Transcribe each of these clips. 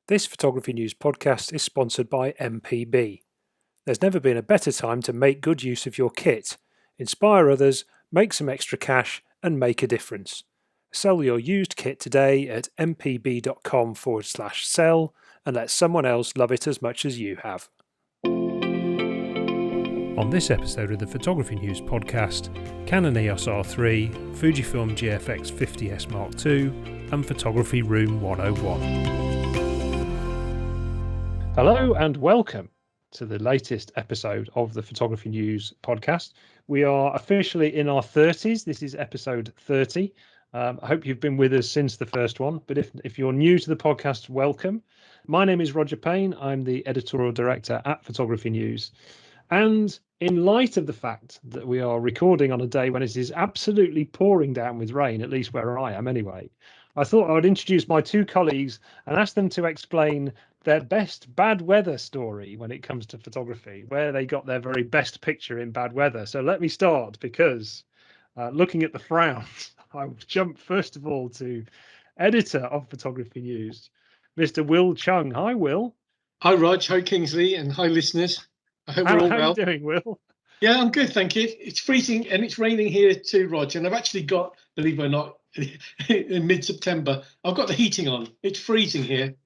This Photography News podcast is sponsored by MPB. There's never been a better time to make good use of your kit, inspire others, make some extra cash, and make a difference. Sell your used kit today at mpb.com/sell and let someone else love it as much as you have. On this episode of the Photography News podcast, Canon EOS R3, Fujifilm GFX 50S Mark II, and Photography Room 101. Hello and welcome to the latest episode of the Photography News podcast. We are officially in our 30s. This is episode 30. I hope you've been with us since the first one, but if you're new to the podcast, welcome. My name is Roger Payne. I'm the editorial director at Photography News. And in light of the fact that we are recording on a day when it is absolutely pouring down with rain, at least where I am anyway, I thought I would introduce my two colleagues and ask them to explain their best bad weather story when it comes to photography, where they got their very best picture in bad weather. So let me start because looking at the frowns, I will jump first of all to editor of Photography News, Mr. Will Cheung. Hi, Will. Hi, Rog. Hi, Kingsley, and hi, listeners. I hope we're all well. How are you doing, Will? Yeah, I'm good, thank you. It's freezing and it's raining here too, Rog. And I've actually got, believe it or not, in mid-September, I've got the heating on. It's freezing here.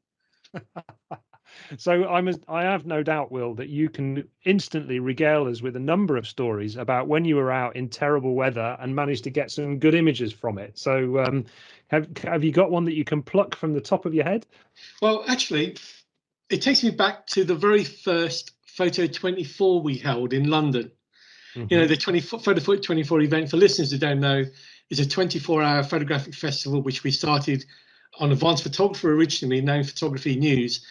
So I have no doubt, Will, that you can instantly regale us with a number of stories about when you were out in terrible weather and managed to get some good images from it. So have you got one that you can pluck from the top of your head? Well, actually, it takes me back to the very first Photo 24 we held in London. Mm-hmm. You know, the Photo 24 event, for listeners who don't know, is a 24-hour photographic festival which we started on Advanced Photographer originally, now Photography News.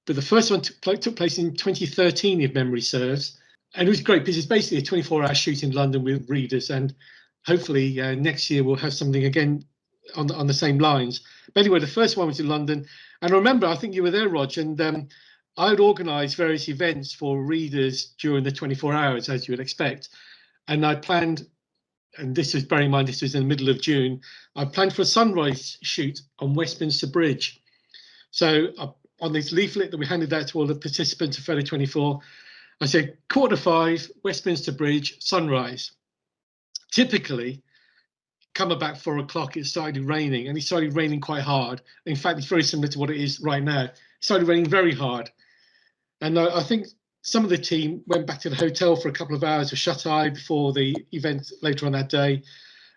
But the first one took place in 2013, if memory serves. And it was great because it's basically a 24-hour shoot in London with readers. And hopefully next year we'll have something again on the same lines. But anyway, the first one was in London. And I remember, I think you were there, Rog, and I had organised various events for readers during the 24 hours, as you would expect. And I planned, and this is, bearing in mind, this was in the middle of June, I planned for a sunrise shoot on Westminster Bridge. So on this leaflet that we handed out to all the participants of Photo 24, I said, 4:45, Westminster Bridge, sunrise. Typically, come about 4 o'clock, it started raining, and it started raining quite hard. In fact, it's very similar to what it is right now. It started raining very hard. And I think some of the team went back to the hotel for a couple of hours of shut-eye before the event later on that day.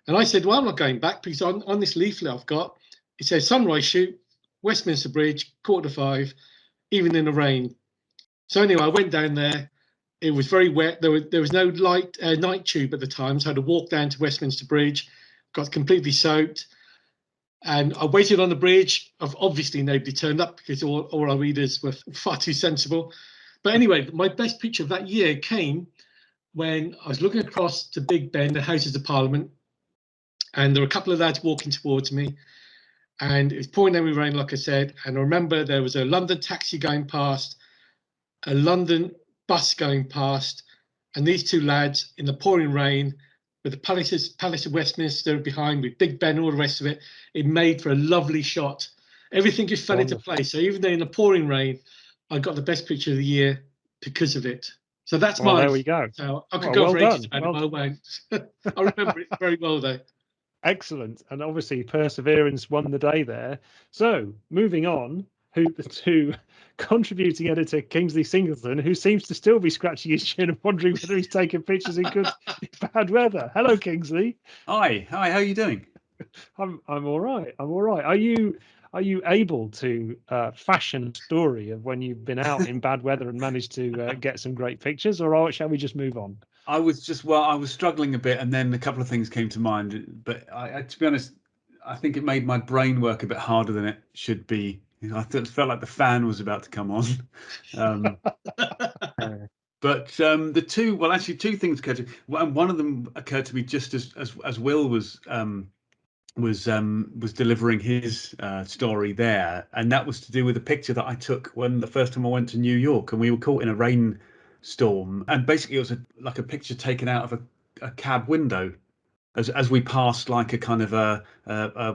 And I said, well, I'm not going back because on this leaflet I've got, it says sunrise shoot, Westminster Bridge, 4:45, even in the rain. So anyway, I went down there. It was very wet. There was no night tube at the time, so I had to walk down to Westminster Bridge, got completely soaked. And I waited on the bridge. Obviously, nobody turned up because all our readers were far too sensible. But anyway, my best picture of that year came when I was looking across to Big Ben, the Houses of Parliament, and there were a couple of lads walking towards me. And it was pouring down with rain, like I said. And I remember there was a London taxi going past, a London bus going past, and these two lads in the pouring rain with the Palace of Westminster behind, with Big Ben, all the rest of it. It made for a lovely shot. Everything just fell into place. So even though in the pouring rain, I got the best picture of the year because of it. So that's mine. There we go. So I could go for ages about it, but I won't. I remember it very well, though. Excellent. And obviously perseverance won the day there. So moving on, to contributing editor Kingsley Singleton, who seems to still be scratching his chin and wondering whether he's taking pictures in bad weather. Hello, Kingsley. Hi, how are you doing? I'm all right. Are you able to fashion a story of when you've been out in bad weather and managed to get some great pictures, or shall we just move on? I was struggling a bit, and then a couple of things came to mind. But I to be honest, I think it made my brain work a bit harder than it should be. I felt like the fan was about to come on. But two things occurred to me. One of them occurred to me just as Will was delivering his story there, and that was to do with a picture that I took when the first time I went to New York, and we were caught in a rainstorm, and basically it was like a picture taken out of a cab window as we passed like a kind of a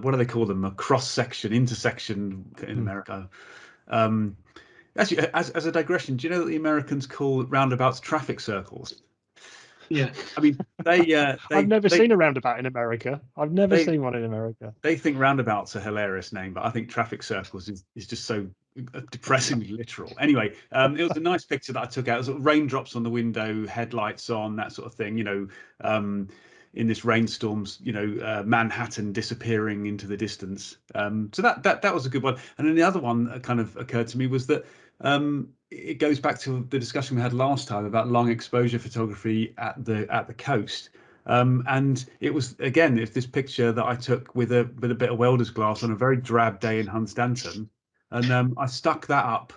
what do they call them, a cross section, intersection in America, Actually, as a digression, do you know that the Americans call roundabouts traffic circles? Yeah. I mean, I've never seen a roundabout in America. I've never seen one in America. They think roundabouts a hilarious name, but I think traffic circles is just so depressingly literal. Anyway, it was a nice picture that I took out. It was sort of raindrops on the window, headlights on, that sort of thing. In this rainstorms, Manhattan disappearing into the distance. So that was a good one. And then the other one that kind of occurred to me was that it goes back to the discussion we had last time about long exposure photography at the coast. And it was, again, it's this picture that I took with a bit of welder's glass on a very drab day in Hunstanton, and I stuck that up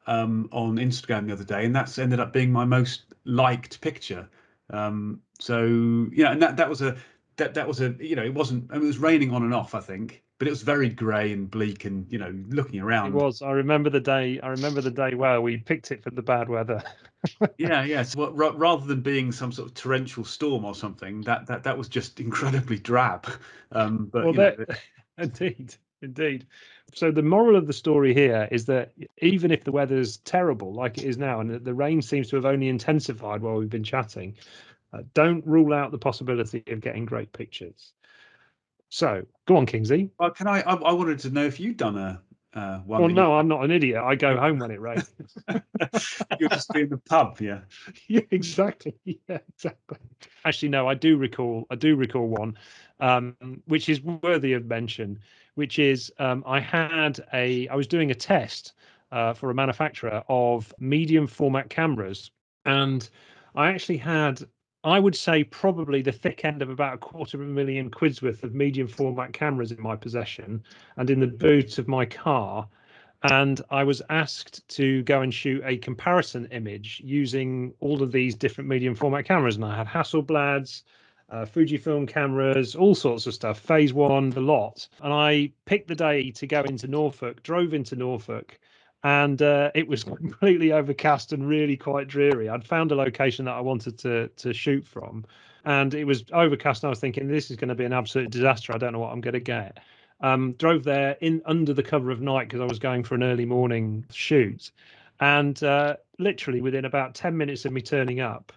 on Instagram the other day, and that's ended up being my most liked picture. And that was a it wasn't, I mean, it was raining on and off, I think, but it was very grey and bleak, and looking around. It was. I remember the day well. We picked it for the bad weather. Yeah. So rather than being some sort of torrential storm or something, that was just incredibly drab. Indeed. So the moral of the story here is that even if the weather's terrible, like it is now, and the rain seems to have only intensified while we've been chatting, don't rule out the possibility of getting great pictures. So go on, Kingsley. Well, I wanted to know if you'd done a one. Well, no, I'm not an idiot. I go home when it rains. You'll just be in the pub, yeah. Yeah, exactly. Yeah, exactly. Actually, no, I do recall one, which is worthy of mention, which is I was doing a test for a manufacturer of medium format cameras, and I actually had, I would say, probably the thick end of about £250,000 worth of medium format cameras in my possession and in the boot of my car. And I was asked to go and shoot a comparison image using all of these different medium format cameras. And I had Hasselblads, Fujifilm cameras, all sorts of stuff, phase one, the lot. And I picked the day to go into Norfolk, drove into Norfolk, and it was completely overcast and really quite dreary. I'd found a location that I wanted to shoot from, and it was overcast. And I was thinking, this is going to be an absolute disaster. I don't know what I'm going to get. Drove there in under the cover of night because I was going for an early morning shoot, and literally within about 10 minutes of me turning up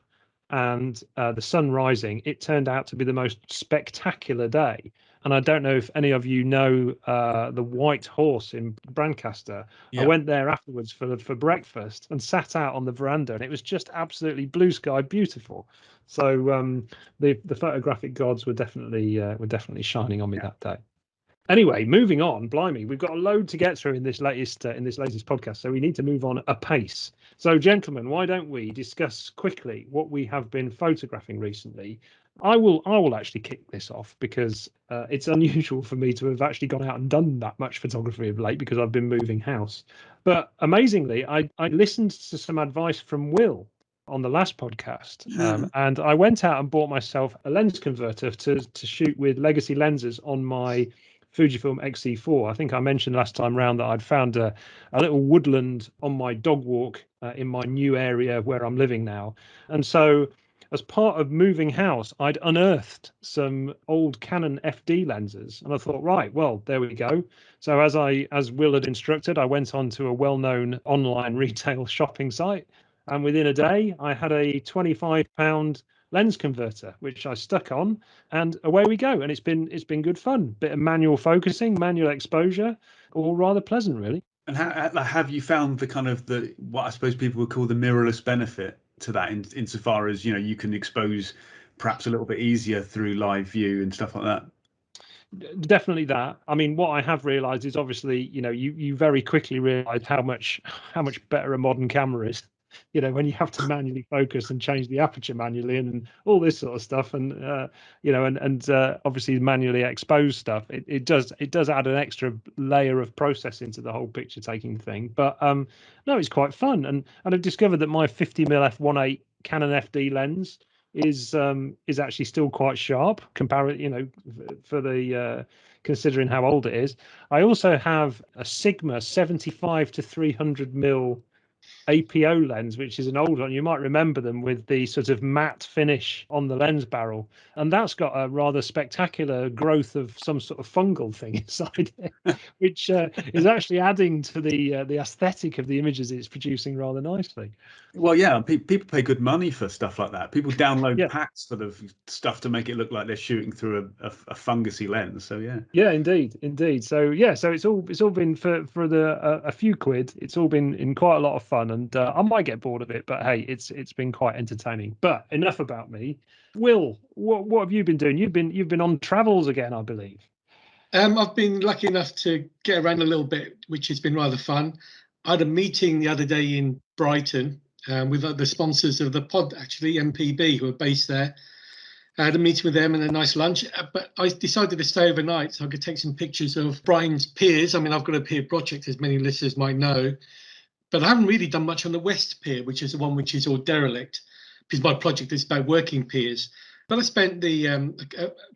and the sun rising, it turned out to be the most spectacular day. And I don't know if any of you know the White Horse in Brancaster. Yeah. I went there afterwards for breakfast and sat out on the veranda, and it was just absolutely blue sky, beautiful. So the photographic gods were definitely shining on me that day. Anyway, moving on, blimey, we've got a load to get through in this latest podcast, so we need to move on apace. So, gentlemen, why don't we discuss quickly what we have been photographing recently? I will actually kick this off because it's unusual for me to have actually gone out and done that much photography of late because I've been moving house. But amazingly, I listened to some advice from Will on the last podcast, and I went out and bought myself a lens converter to shoot with legacy lenses on my Fujifilm XE4. I think I mentioned last time round that I'd found a little woodland on my dog walk in my new area where I'm living now. And so as part of moving house, I'd unearthed some old Canon FD lenses. And I thought, right, well, there we go. So as Will had instructed, I went on to a well-known online retail shopping site. And within a day, I had a £25 lens converter, which I stuck on, and away we go. And it's been good fun. Bit of manual focusing, manual exposure, all rather pleasant, really. And have you found the kind of what I suppose people would call the mirrorless benefit to that, insofar as you can expose perhaps a little bit easier through live view and stuff like that? Definitely that. I mean, what I have realized is obviously, you very quickly realize how much better a modern camera is. When you have to manually focus and change the aperture manually and all this sort of stuff, and obviously manually expose stuff, it does add an extra layer of processing to the whole picture taking thing. But no, it's quite fun, and I've discovered that my 50mm f1.8 Canon FD lens is actually still quite sharp compared, for the considering how old it is. I also have a Sigma 75 to 300mm APO lens, which is an old one. You might remember them with the sort of matte finish on the lens barrel, and that's got a rather spectacular growth of some sort of fungal thing inside it, which is actually adding to the aesthetic of the images it's producing rather nicely. Well, yeah, people pay good money for stuff like that. People download Yeah. packs full of stuff to make it look like they're shooting through a fungusy lens. So yeah. Yeah, indeed. So yeah, so it's all been for a few quid. It's all been in quite a lot of fun, and I might get bored of it, but hey, it's been quite entertaining. But enough about me. Will, what have you been doing? You've been on travels again, I believe. I've been lucky enough to get around a little bit, which has been rather fun. I had a meeting the other day in Brighton with the sponsors of the pod, actually, MPB, who are based there. I had a meeting with them and a nice lunch, but I decided to stay overnight so I could take some pictures of Brighton's piers. I mean, I've got a pier project, as many listeners might know, but I haven't really done much on the West Pier, which is the one which is all derelict, because my project is about working piers. But I spent a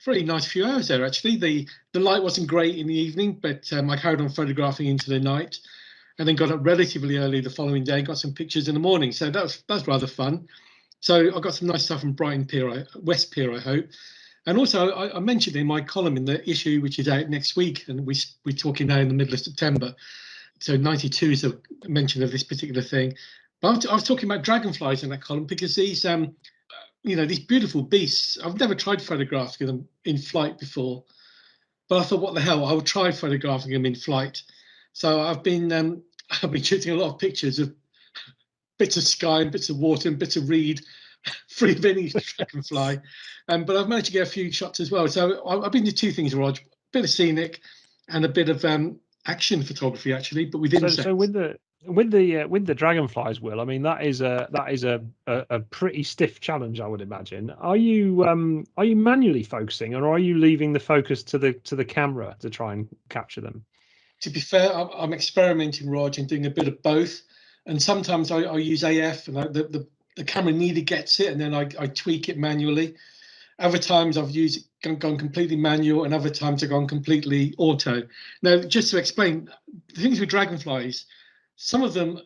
very nice few hours there, actually. The light wasn't great in the evening, but I carried on photographing into the night, and then got up relatively early the following day, got some pictures in the morning. So that was rather fun. So I got some nice stuff from Brighton Pier, West Pier, I hope. And also, I mentioned in my column in the issue, which is out next week, and we're talking now in the middle of September. So 92 is a mention of this particular thing. But I was talking about dragonflies in that column because these, these beautiful beasts, I've never tried photographing them in flight before. But I thought, what the hell, I would try photographing them in flight. So I've been shooting a lot of pictures of bits of sky and bits of water and bits of reed, free of any dragonfly. But I've managed to get a few shots as well. So I've been to two things, Rog: a bit of scenic and a bit of action photography, actually, but with insects. So with the dragonflies, Will, I mean that is a pretty stiff challenge, I would imagine. Are you manually focusing, or are you leaving the focus to the camera to try and capture them? To be fair, I'm experimenting, Rog, and doing a bit of both. And sometimes I use AF, and the camera nearly gets it, and then I tweak it manually. Other times I've gone completely manual, and other times I've gone completely auto. Now, just to explain, the things with dragonflies, some of them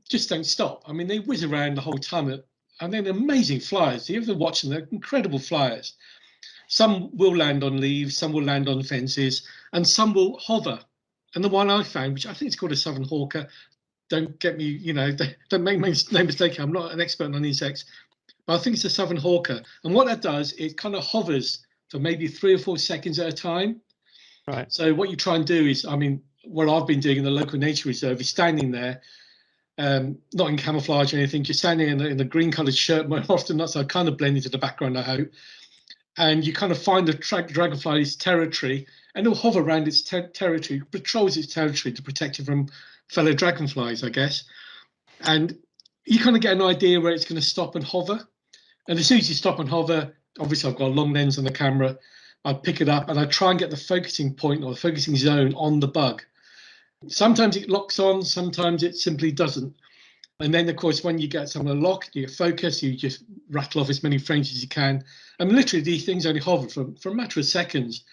just don't stop. I mean, they whiz around the whole time, and they're amazing flyers. You ever watch them? They're incredible flyers. Some will land on leaves, some will land on fences, and some will hover. And the one I found, which I think is called a southern hawker, don't get me, don't make no mistake, I'm not an expert on insects, but I think it's a southern hawker. And what that does, it kind of hovers for maybe 3 or 4 seconds at a time. Right. So what you try and do is, I mean, what I've been doing in the local nature reserve is standing there, not in camouflage or anything, just standing in a green coloured shirt more often not, so I kind of blend into the background, I hope. And you kind of find the dragonfly's territory, and it'll hover around its territory, patrols its territory to protect it from fellow dragonflies, I guess. And you kind of get an idea where it's going to stop and hover. And as soon as you stop and hover, obviously I've got a long lens on the camera, I pick it up and I try and get the focusing point or the focusing zone on the bug. Sometimes it locks on, sometimes it simply doesn't. And then, of course, when you get some of the lock, you focus, you just rattle off as many frames as you can. And literally, these things only hover for a matter of seconds.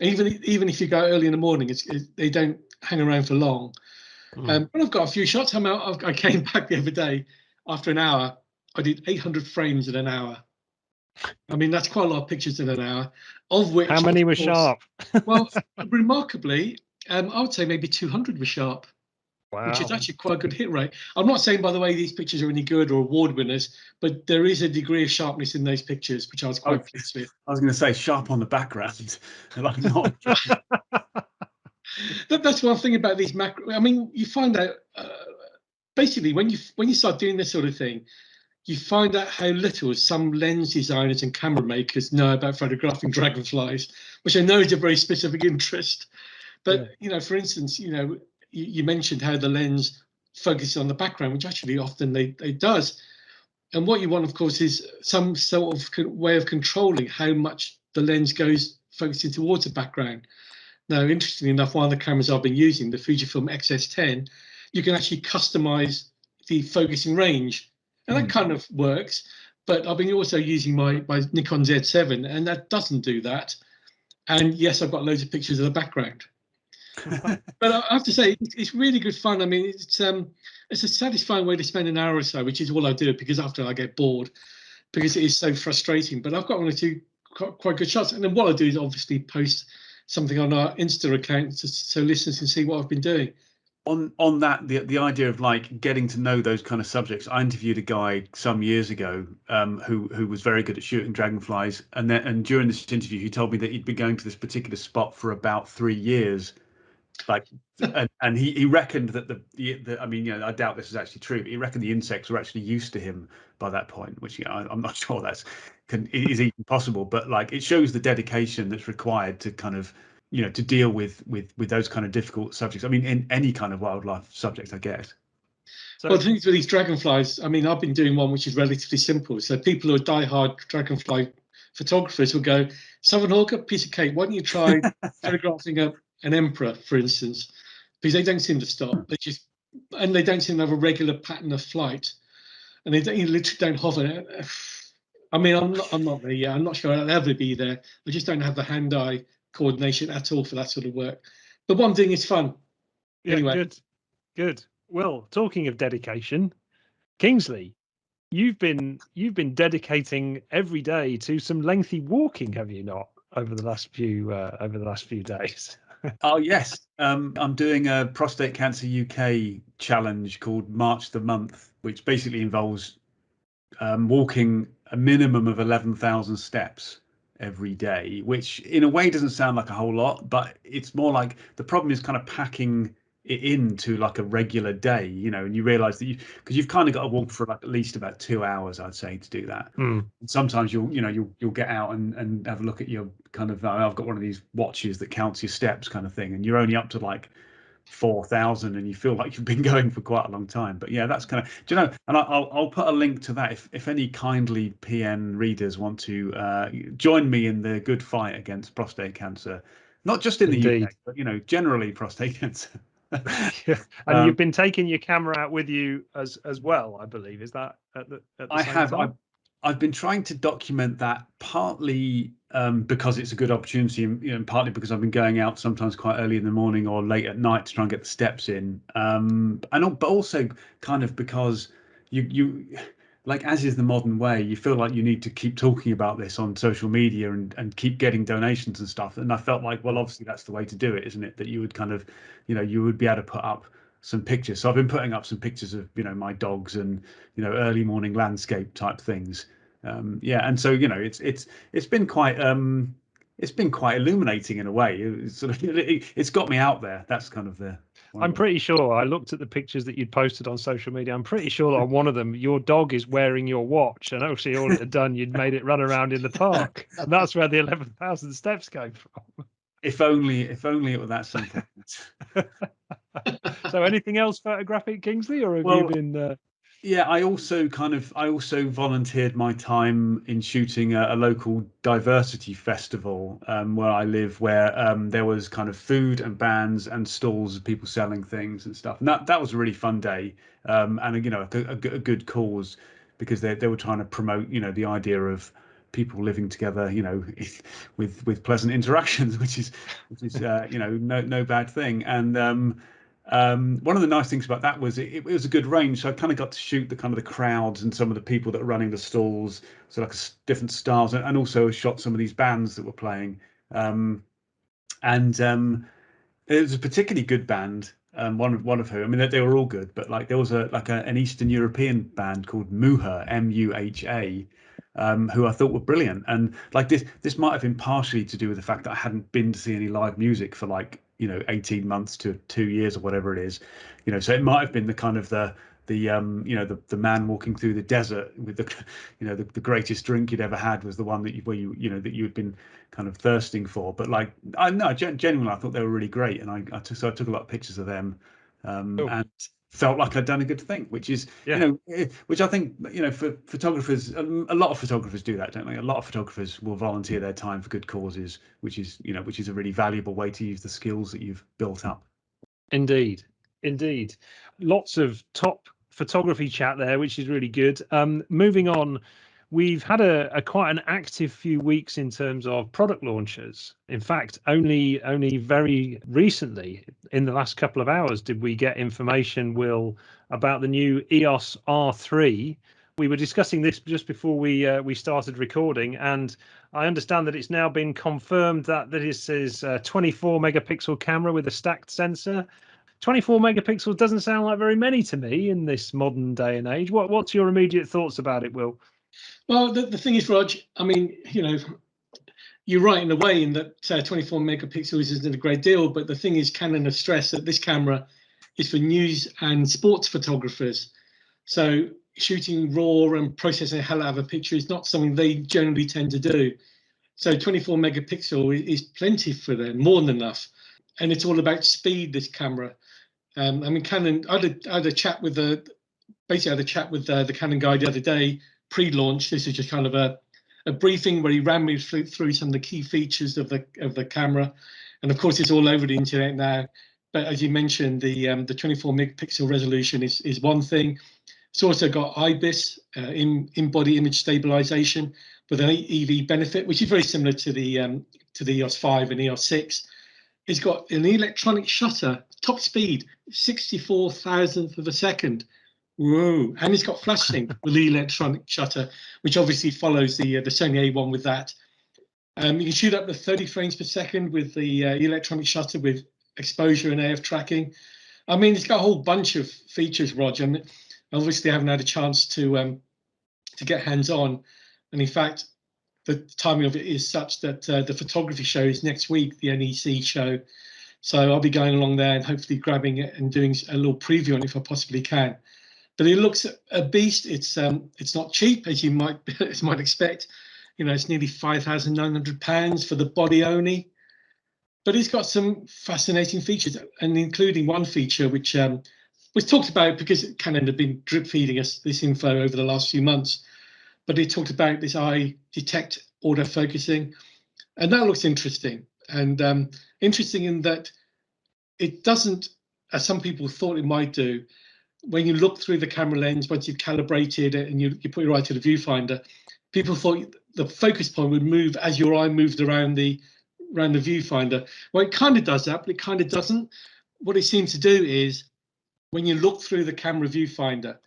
Even if you go early in the morning, they don't hang around for long. But I've got a few shots. I came back the other day after an hour. I did 800 frames in an hour. I mean, that's quite a lot of pictures in an hour, of which... How many were sharp? Well, remarkably, I would say maybe 200 were sharp. Wow. Which is actually quite a good hit rate. I'm not saying, by the way, these pictures are any good or award winners, but there is a degree of sharpness in those pictures, which I was quite pleased with. I was going to say sharp on the background. Like not. That's one thing about these macro. I mean, you find out basically when you start doing this sort of thing, you find out how little some lens designers and camera makers know about photographing dragonflies, which I know is a very specific interest. But for instance, you mentioned how the lens focuses on the background, which actually often it does. And what you want, of course, is some sort of way of controlling how much the lens goes focusing towards the background. Now, interestingly enough, one of the cameras I've been using, the Fujifilm XS10, you can actually customize the focusing range. And that kind of works. But I've been also using my Nikon Z7, and that doesn't do that. And yes, I've got loads of pictures of the background. But I have to say, it's really good fun. I mean, it's a satisfying way to spend an hour or so, which is all I do, because after I get bored, because it is so frustrating. But I've got one or two quite good shots, and then what I do is obviously post something on our Insta account so listeners can see what I've been doing. On that, the idea of like getting to know those kind of subjects, I interviewed a guy some years ago who was very good at shooting dragonflies, and during this interview he told me that he'd been going to this particular spot for about 3 years, like, and he reckoned that the I mean, you know, I doubt this is actually true, but he reckoned the insects were actually used to him by that point, which, you know, I'm not sure is even possible, but like it shows the dedication that's required to kind of, you know, to deal with those kind of difficult subjects. I mean, in any kind of wildlife subject, I guess. So, well, the things with these dragonflies, I mean, I've been doing one which is relatively simple. So people who are diehard dragonfly photographers will go, Southern Hawker, piece of cake. Why don't you try photographing an emperor, for instance? Because they don't seem to stop. And they don't seem to have a regular pattern of flight, and they literally don't hover. I mean, I'm not there yet. I'm not sure I'll ever be there. I just don't have the hand-eye coordination at all for that sort of work. But one thing is fun. Yeah, anyway. Good. Well, talking of dedication, Kingsley, you've been dedicating every day to some lengthy walking, have you not, over the last few days? Oh yes, I'm doing a Prostate Cancer UK challenge called March the Month, which basically involves walking a minimum of 11,000 steps every day, which in a way doesn't sound like a whole lot, but it's more like the problem is kind of packing it into like a regular day, you know, and you realize that because you've kind of got to walk for like at least about 2 hours, I'd say, to do that. And sometimes you'll get out and have a look at your kind of I've got one of these watches that counts your steps kind of thing, and you're only up to like 4,000 and you feel like you've been going for quite a long time. But yeah, that's kind of, do you know, and I'll put a link to that if any kindly PN readers want to join me in the good fight against prostate cancer, not just in the UK, but, you know, generally prostate cancer. Yeah. And you've been taking your camera out with you as well, I believe. Is that at the I same have. time? I've been trying to document that, partly because it's a good opportunity, and, you know, partly because I've been going out sometimes quite early in the morning or late at night to try and get the steps in. But also kind of because you like, as is the modern way, you feel like you need to keep talking about this on social media and keep getting donations and stuff. And I felt like, well, obviously that's the way to do it, isn't it? That you would kind of, you know, you would be able to put up some pictures. So I've been putting up some pictures of, you know, my dogs and, you know, early morning landscape type things. Yeah, and so, you know, it's been quite illuminating in a way. It's got me out there. That's kind of the. I'm pretty sure I looked at the pictures that you'd posted on social media. I'm pretty sure that on one of them, your dog is wearing your watch, and actually all it had done, you'd made it run around in the park, and that's where the 11,000 steps came from. If only it were that simple. So, anything else photographic, Kingsley, or have you been? Yeah, I also volunteered my time in shooting a local diversity festival where I live, where there was kind of food and bands and stalls of people selling things and stuff. And that was a really fun day, and, you know, a good cause, because they were trying to promote, you know, the idea of people living together, you know, with pleasant interactions, which is you know, no bad thing. And one of the nice things about that was it was a good range, so I kind of got to shoot the kind of the crowds and some of the people that are running the stalls, so like different styles, and also shot some of these bands that were playing. And it was a particularly good band. One of whom, I mean, they were all good, but like there was an Eastern European band called Muha, MUHA, who I thought were brilliant. And like this might have been partially to do with the fact that I hadn't been to see any live music for, like, you know, 18 months to 2 years or whatever it is, you know. So it might have been the kind of the you know, the man walking through the desert with the, you know, the greatest drink you'd ever had was the one that you know that you had been kind of thirsting for. But like, I know genuinely I thought they were really great, and I took a lot of pictures of them, and felt like I'd done a good thing, which is, you know, which I think, you know, for photographers, a lot of photographers do that, don't they? A lot of photographers will volunteer their time for good causes, which is a really valuable way to use the skills that you've built up. Indeed. Lots of top photography chat there, which is really good. Moving on, we've had a quite an active few weeks in terms of product launches. In fact, only very recently, in the last couple of hours, did we get information, Will, about the new EOS R3. We were discussing this just before we started recording, and I understand that it's now been confirmed that this is a 24 megapixel camera with a stacked sensor. 24 megapixels doesn't sound like very many to me in this modern day and age. What's your immediate thoughts about it, Will? Well, the thing is, Rog, I mean, you're right in a way in that 24 megapixels isn't a great deal, but the thing is, Canon has stressed that this camera is for news and sports photographers. So shooting raw and processing the hell out of a picture is not something they generally tend to do. So 24 megapixel is plenty for them, more than enough. And it's all about speed, this camera. I mean, Canon, I had a chat with the Canon guy the other day, pre-launch. This is just kind of a briefing where he ran me through some of the key features of the camera. And of course, it's all over the internet now. But as you mentioned, the 24 megapixel resolution is one thing. It's also got IBIS, in-body image stabilization, with an EV benefit, which is very similar to the EOS 5 and EOS 6. It's got an electronic shutter, top speed, 64 thousandth of a second. Whoa! And it's got flash sync with the electronic shutter, which obviously follows the Sony A1 with that. You can shoot up to 30 frames per second with the electronic shutter with exposure and AF tracking. I mean, it's got a whole bunch of features, Roger. And obviously, I haven't had a chance to get hands on. And in fact, the timing of it is such that the photography show is next week, the NEC show. So I'll be going along there and hopefully grabbing it and doing a little preview on it if I possibly can. But it looks a beast. It's not cheap, as you might expect. It's nearly £5,900 for the body only. But it's got some fascinating features, and including one feature which was talked about because Canon had been drip feeding us this info over the last few months. But it talked about this eye detect autofocusing, and that looks interesting. And interesting in that it doesn't, as some people thought it might do, when you look through the camera lens, once you've calibrated it and you put your eye to the viewfinder, people thought the focus point would move as your eye moved around the viewfinder. Well, it kind of does that, but it kind of doesn't. What it seems to do is when you look through the camera viewfinder,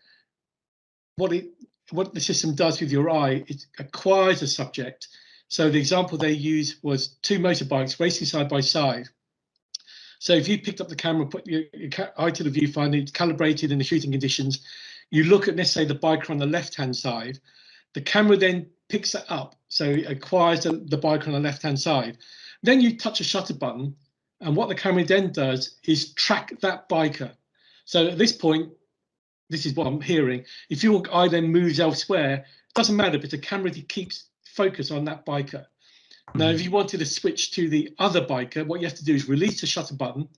what the system does with your eye, it acquires a subject. So the example they used was two motorbikes racing side by side. So if you picked up the camera, put your eye to the viewfinder, it's calibrated in the shooting conditions, you look at, let's say, the biker on the left-hand side, the camera then picks it up. So it acquires the biker on the left-hand side. Then you touch a shutter button, and what the camera then does is track that biker. So at this point, this is what I'm hearing, if your eye then moves elsewhere, it doesn't matter, but the camera keeps focus on that biker. Now, if you wanted to switch to the other biker, what you have to do is release the shutter button,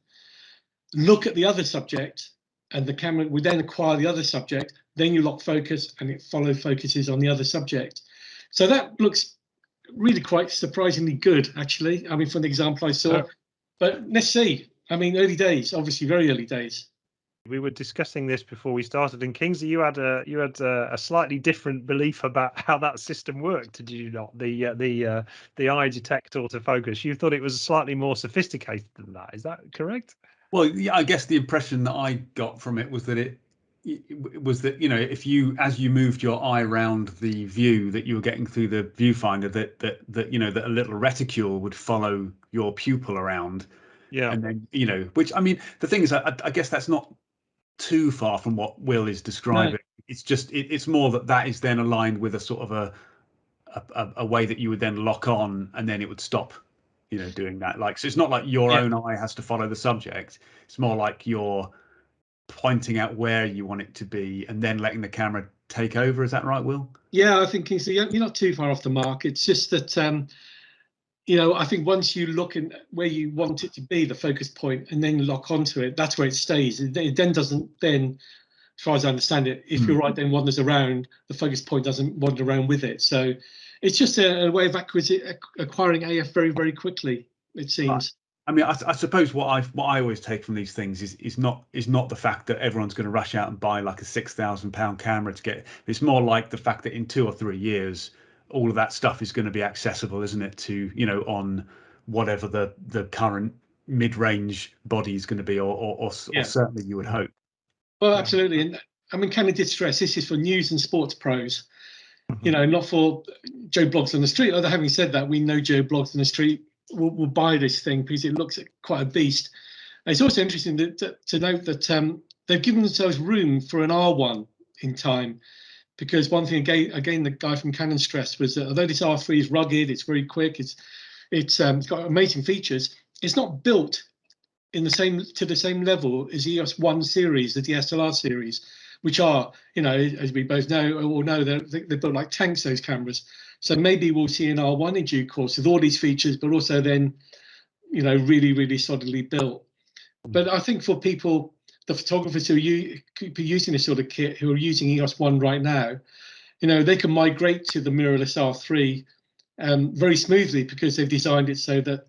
look at the other subject, and the camera would then acquire the other subject. Then you lock focus, and it follow focuses on the other subject. So that looks really quite surprisingly good, actually. I mean, from the example I saw. But let's see. I mean, early days, obviously, very early days. We were discussing this before we started, and Kingsley, you had a slightly different belief about how that system worked, did you not? The eye detect autofocus. You thought it was slightly more sophisticated than that. Is that correct? Well, yeah, I guess the impression that I got from it was that if as you moved your eye around the view that you were getting through the viewfinder, that a little reticule would follow your pupil around. Yeah, and then which, I mean, the thing is, I guess that's not too far from what Will is describing. No. It's just it's more that is then aligned with a sort of a way that you would then lock on, and then it would stop doing that. Like, so it's not like your own eye has to follow the subject. It's more like you're pointing out where you want it to be and then letting the camera take over. Is that right, Will? Yeah, I think so. You're not too far off the mark. It's just that I think once you look in where you want it to be, the focus point, and then lock onto it, that's where it stays. It then doesn't then, as far as I understand it, if your eye then wanders around, the focus point doesn't wander around with it. So it's just a way of acquiring AF very, very quickly, it seems. I mean, I suppose what I always take from these things is not the fact that everyone's going to rush out and buy like a £6,000 camera to get. It's more like the fact that in 2 or 3 years, all of that stuff is going to be accessible, isn't it? To on whatever the current mid-range body is going to be, or certainly you would hope. Well, absolutely, and I mean, Canon did stress this is for news and sports pros. Not for Joe Blogs on the street. Although having said that, we know Joe Blogs on the street will buy this thing because it looks quite a beast. And it's also interesting to note that they've given themselves room for an R1 in time, because one thing again the guy from Canon stressed was that although this R3 is rugged, it's very quick, it's got amazing features, it's not built to the same level as the EOS 1 series, the DSLR series, which are, as we both know, they're built like tanks, those cameras. So maybe we'll see an R1 in due course with all these features, but also then, really, really solidly built. But I think for people, the photographers who could be using this sort of kit, who are using EOS 1 right now, they can migrate to the mirrorless R3 very smoothly, because they've designed it so that,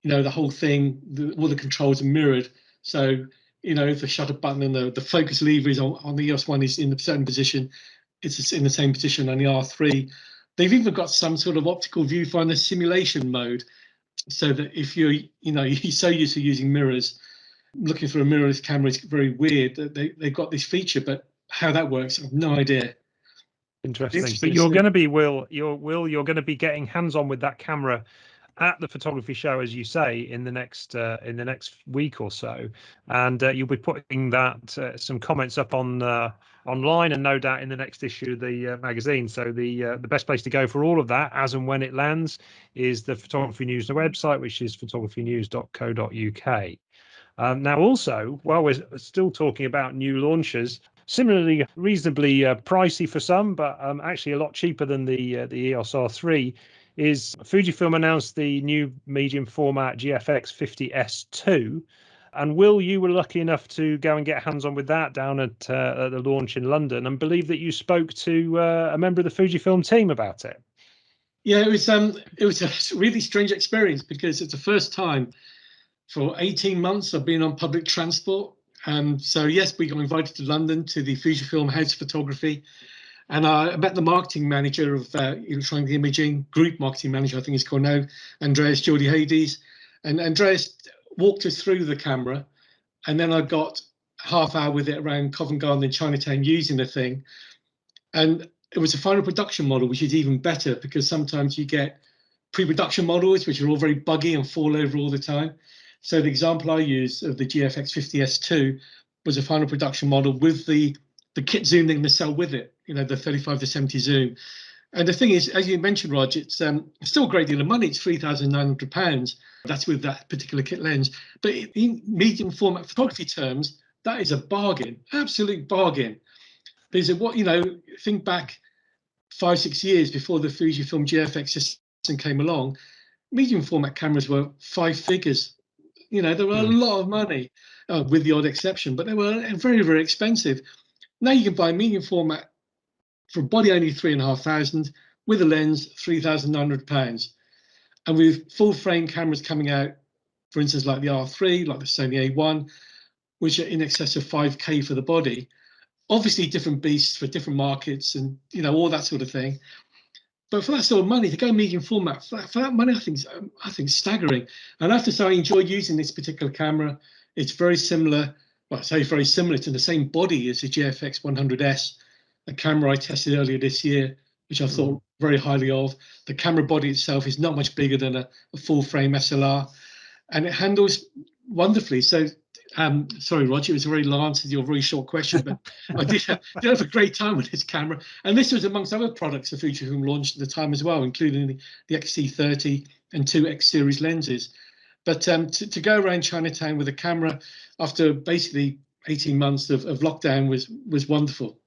the whole thing, all the controls are mirrored. So, if the shutter button and the focus lever is on the EOS 1 is in a certain position, it's in the same position on the R3. They've even got some sort of optical viewfinder simulation mode, so that if you're so used to using mirrors, looking for a mirrorless camera is very weird. That they've got this feature, but how that works, I have no idea. Interesting. But you're going to be you're going to be getting hands-on with that camera at the photography show, as you say, in the next week or so, and you'll be putting that some comments up on online, and no doubt in the next issue of the magazine. So the best place to go for all of that, as and when it lands, is the Photography News website, which is photographynews.co.uk. Now, also, while we're still talking about new launches, similarly reasonably pricey for some, but actually a lot cheaper than the EOS R3, is Fujifilm announced the new medium format GFX 50S2. And Will, you were lucky enough to go and get hands-on with that down at the launch in London, and believe that you spoke to a member of the Fujifilm team about it. Yeah, it was a really strange experience, because it's the first time for 18 months I've been on public transport. So yes, we got invited to London to the Fujifilm House of Photography, and I met the marketing manager of electronic imaging, group marketing manager, I think it's called now, Andreas Geordie Hades. And Andreas walked us through the camera, and then I got a half hour with it around Covent Garden and Chinatown using the thing. And it was a final production model, which is even better, because sometimes you get pre-production models which are all very buggy and fall over all the time. So the example I used of the GFX 50S2 was a final production model with the kit zoom they're going to sell with it, the 35 to 70 zoom. And the thing is, as you mentioned, Rog, it's still a great deal of money. It's £3,900. That's with that particular kit lens. But in medium format photography terms, that is a bargain, absolute bargain. Because think back 5-6 years before the Fujifilm GFX system came along, medium format cameras were 5 figures. They were a lot of money, with the odd exception, but they were very, very expensive. Now you can buy medium format for a body only £3,500, with a lens £3,900, and with full frame cameras coming out, for instance, like the R3, like the Sony A1, which are in excess of 5K for the body. Obviously, different beasts for different markets, and all that sort of thing. But for that sort of money, to go medium format for that money, I think staggering. And I have to say, I enjoy using this particular camera. It's very similar. Well, I say very similar to the same body as the GFX 100S, a camera I tested earlier this year, which I thought very highly of. The camera body itself is not much bigger than a full frame SLR, and it handles wonderfully. So, sorry, Roger, it was a very long answer to your very short question, but I did have a great time with this camera. And this was amongst other products the Fujifilm launched at the time as well, including the XT30 and 2 X series lenses. But to go around Chinatown with a camera after basically 18 months of lockdown was wonderful.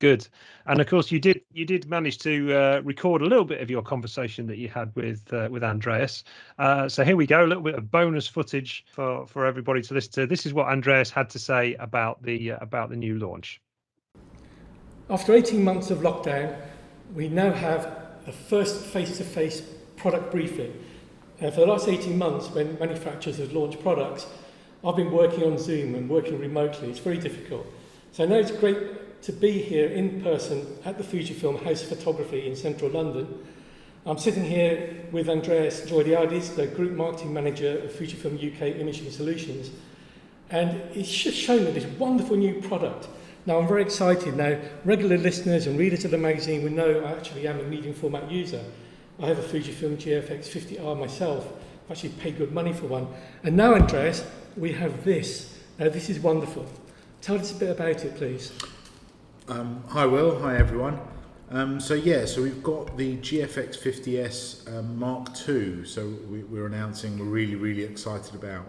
Good. And of course, you did manage to record a little bit of your conversation that you had with Andreas. So here we go, a little bit of bonus footage for everybody to listen to. This is what Andreas had to say about the new launch. After 18 months of lockdown, we now have the first face-to-face product briefing For the last 18 months, when manufacturers have launched products, I've been working on Zoom and working remotely. It's very difficult. So I know it's great to be here in person at the Fujifilm House of Photography in central London. I'm sitting here with Andreas Georgiadis, the Group Marketing Manager of Fujifilm UK Imaging Solutions. And it's just shown me this wonderful new product. Now, I'm very excited. Now, regular listeners and readers of the magazine will know I actually am a medium format user. I have a Fujifilm GFX 50R myself. I've actually paid good money for one. And now, Andreas, we have this. Now, this is wonderful. Tell us a bit about it, please. Hi, Will. Hi, everyone. So we've got the GFX 50S Mark II. So we're announcing we're really, really excited about.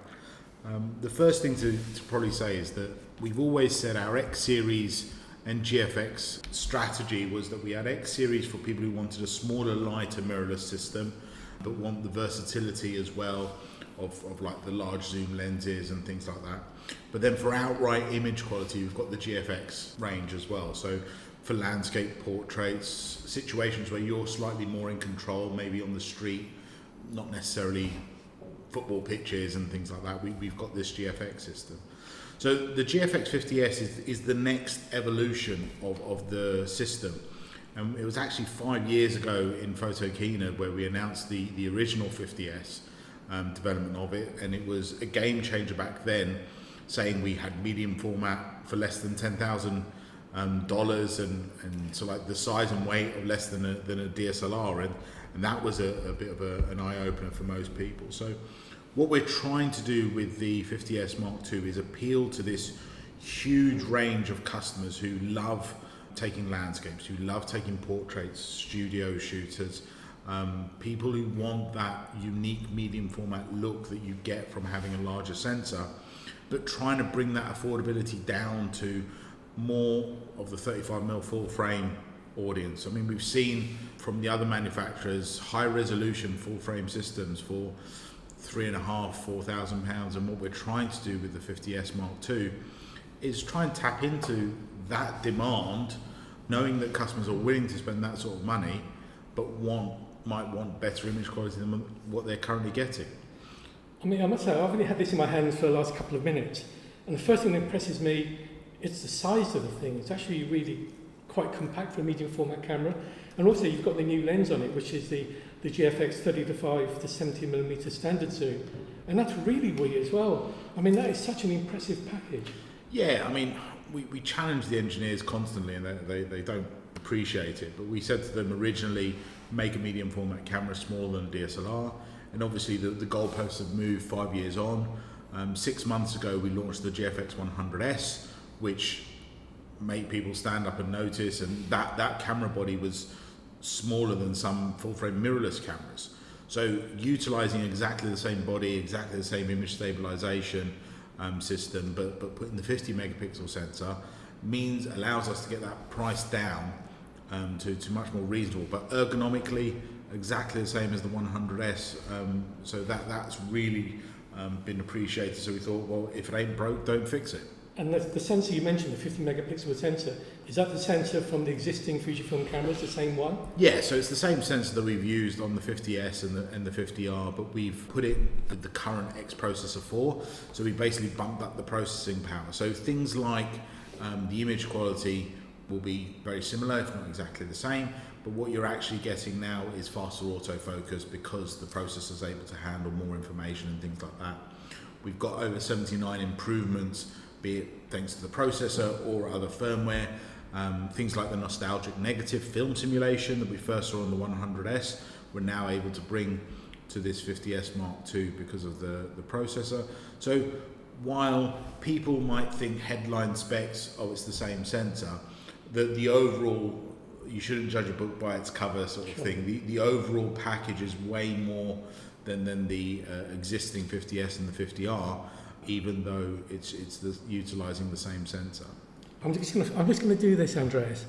The first thing to probably say is that we've always said our X series and GFX strategy was that we had X series for people who wanted a smaller, lighter mirrorless system, but want the versatility as well of like the large zoom lenses and things like that. But then for outright image quality, we've got the GFX range as well. So for landscape portraits, situations where you're slightly more in control, maybe on the street, not necessarily football pitches and things like that, we've got this GFX system. So the GFX 50S is the next evolution of the system. And it was actually 5 years ago in Photokina where we announced the original 50S development of it, and it was a game changer back then, saying we had medium format for less than $10,000 and so like the size and weight of less than a DSLR, and that was a bit of an eye-opener for most people. So what we're trying to do with the 50S Mark II is appeal to this huge range of customers who love taking landscapes, who love taking portraits, studio shooters, people who want that unique medium format look that you get from having a larger sensor, but trying to bring that affordability down to more of the 35mm full frame audience. I mean, we've seen from the other manufacturers high resolution full frame systems for £3,500–4,000, and what we're trying to do with the 50S Mark II is try and tap into that demand, knowing that customers are willing to spend that sort of money, but might want better image quality than what they're currently getting. I mean, I must say, I've only had this in my hands for the last couple of minutes, and the first thing that impresses me is the size of the thing. It's actually really quite compact for a medium format camera, and also you've got the new lens on it, which is the GFX 35 to 70mm standard zoom, and that's really wee as well. I mean, that is such an impressive package. Yeah, I mean, we challenge the engineers constantly, and they don't appreciate it, but we said to them originally, make a medium format camera smaller than a DSLR, and obviously the goalposts have moved 5 years on. 6 months ago we launched the GFX 100S, which made people stand up and notice, and that camera body was smaller than some full frame mirrorless cameras. So utilizing exactly the same body, exactly the same image stabilization system, but putting the 50 megapixel sensor allows us to get that price down to much more reasonable, but ergonomically exactly the same as the 100S. So that's really been appreciated. So we thought, well, if it ain't broke, don't fix it. And the sensor you mentioned, the 50 megapixel sensor, is that the sensor from the existing Fujifilm cameras, the same one? Yeah, so it's the same sensor that we've used on the 50S and the 50R, but we've put it with the current X processor 4, so we basically bumped up the processing power. So things like the image quality will be very similar, if not exactly the same, but what you're actually getting now is faster autofocus because the processor is able to handle more information and things like that. We've got over 79 improvements, be it thanks to the processor or other firmware. Things like the nostalgic negative film simulation that we first saw on the 100S, we're now able to bring to this 50S Mark II because of the processor. So while people might think headline specs, oh, it's the same sensor, the overall, you shouldn't judge a book by its cover sort of thing. The overall package is way more than the existing 50S and the 50R, even though it's utilizing the same sensor. I'm just going to do this, Andreas.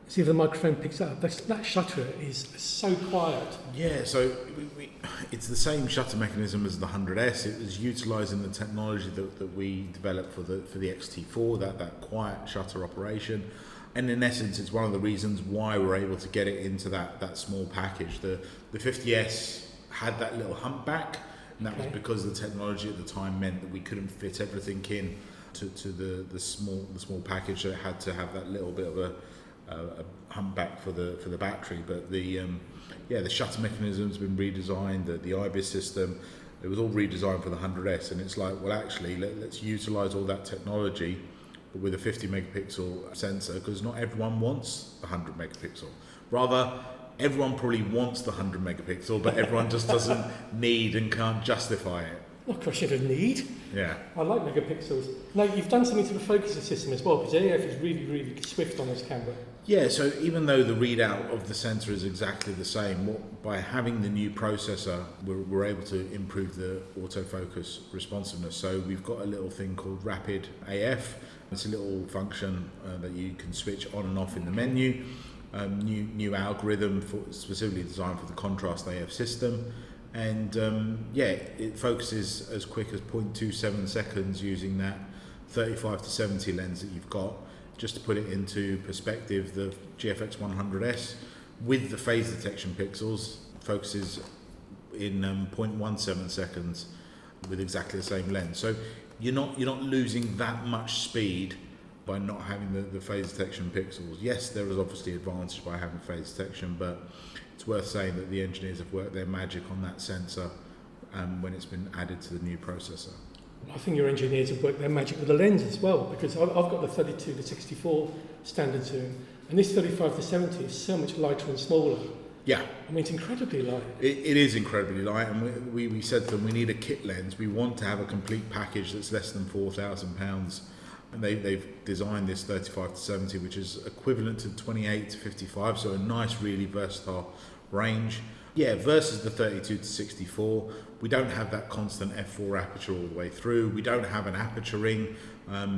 See if the microphone picks up. That shutter is so quiet. Yeah, so it's the same shutter mechanism as the 100S. It was utilising the technology that we developed for the XT4, that quiet shutter operation. And in essence, it's one of the reasons why we're able to get it into that small package. The 50S had that little humpback, and that was because the technology at the time meant that we couldn't fit everything in to the small package. So it had to have that little bit of a humpback for the battery. But the shutter mechanism's been redesigned, the IBIS system, it was all redesigned for the 100S, and it's like, well, actually let's utilize all that technology but with a 50 megapixel sensor, because not everyone wants the 100 megapixel. Rather, everyone probably wants the 100 megapixel, but everyone just doesn't need and can't justify it. Not a question of need. Yeah. I like megapixels. Now, you've done something to the focusing system as well, because AF is really, really swift on this camera. Yeah, so even though the readout of the sensor is exactly the same, by having the new processor, we're able to improve the autofocus responsiveness. So we've got a little thing called Rapid AF. It's a little function that you can switch on and off in the menu. New algorithm specifically designed for the contrast AF system. And it focuses as quick as 0.27 seconds using that 35 to 70 lens that you've got. Just to put it into perspective, the GFX 100S with the phase detection pixels focuses in 0.17 seconds with exactly the same lens. So you're not losing that much speed by not having the phase detection pixels. Yes, there is obviously advantage by having phase detection, but it's worth saying that the engineers have worked their magic on that sensor when it's been added to the new processor. I think your engineers have worked their magic with the lens as well, because I've got the 32 to 64 standard zoom, and this 35 to 70 is so much lighter and smaller. Yeah. I mean, it's incredibly light. It is incredibly light, and we said to them, we need a kit lens. We want to have a complete package that's less than £4,000. And they've designed this 35 to 70, which is equivalent to 28 to 55, so a nice, really versatile range. Yeah, versus the 32 to 64, we don't have that constant f4 aperture all the way through. We don't have an aperture ring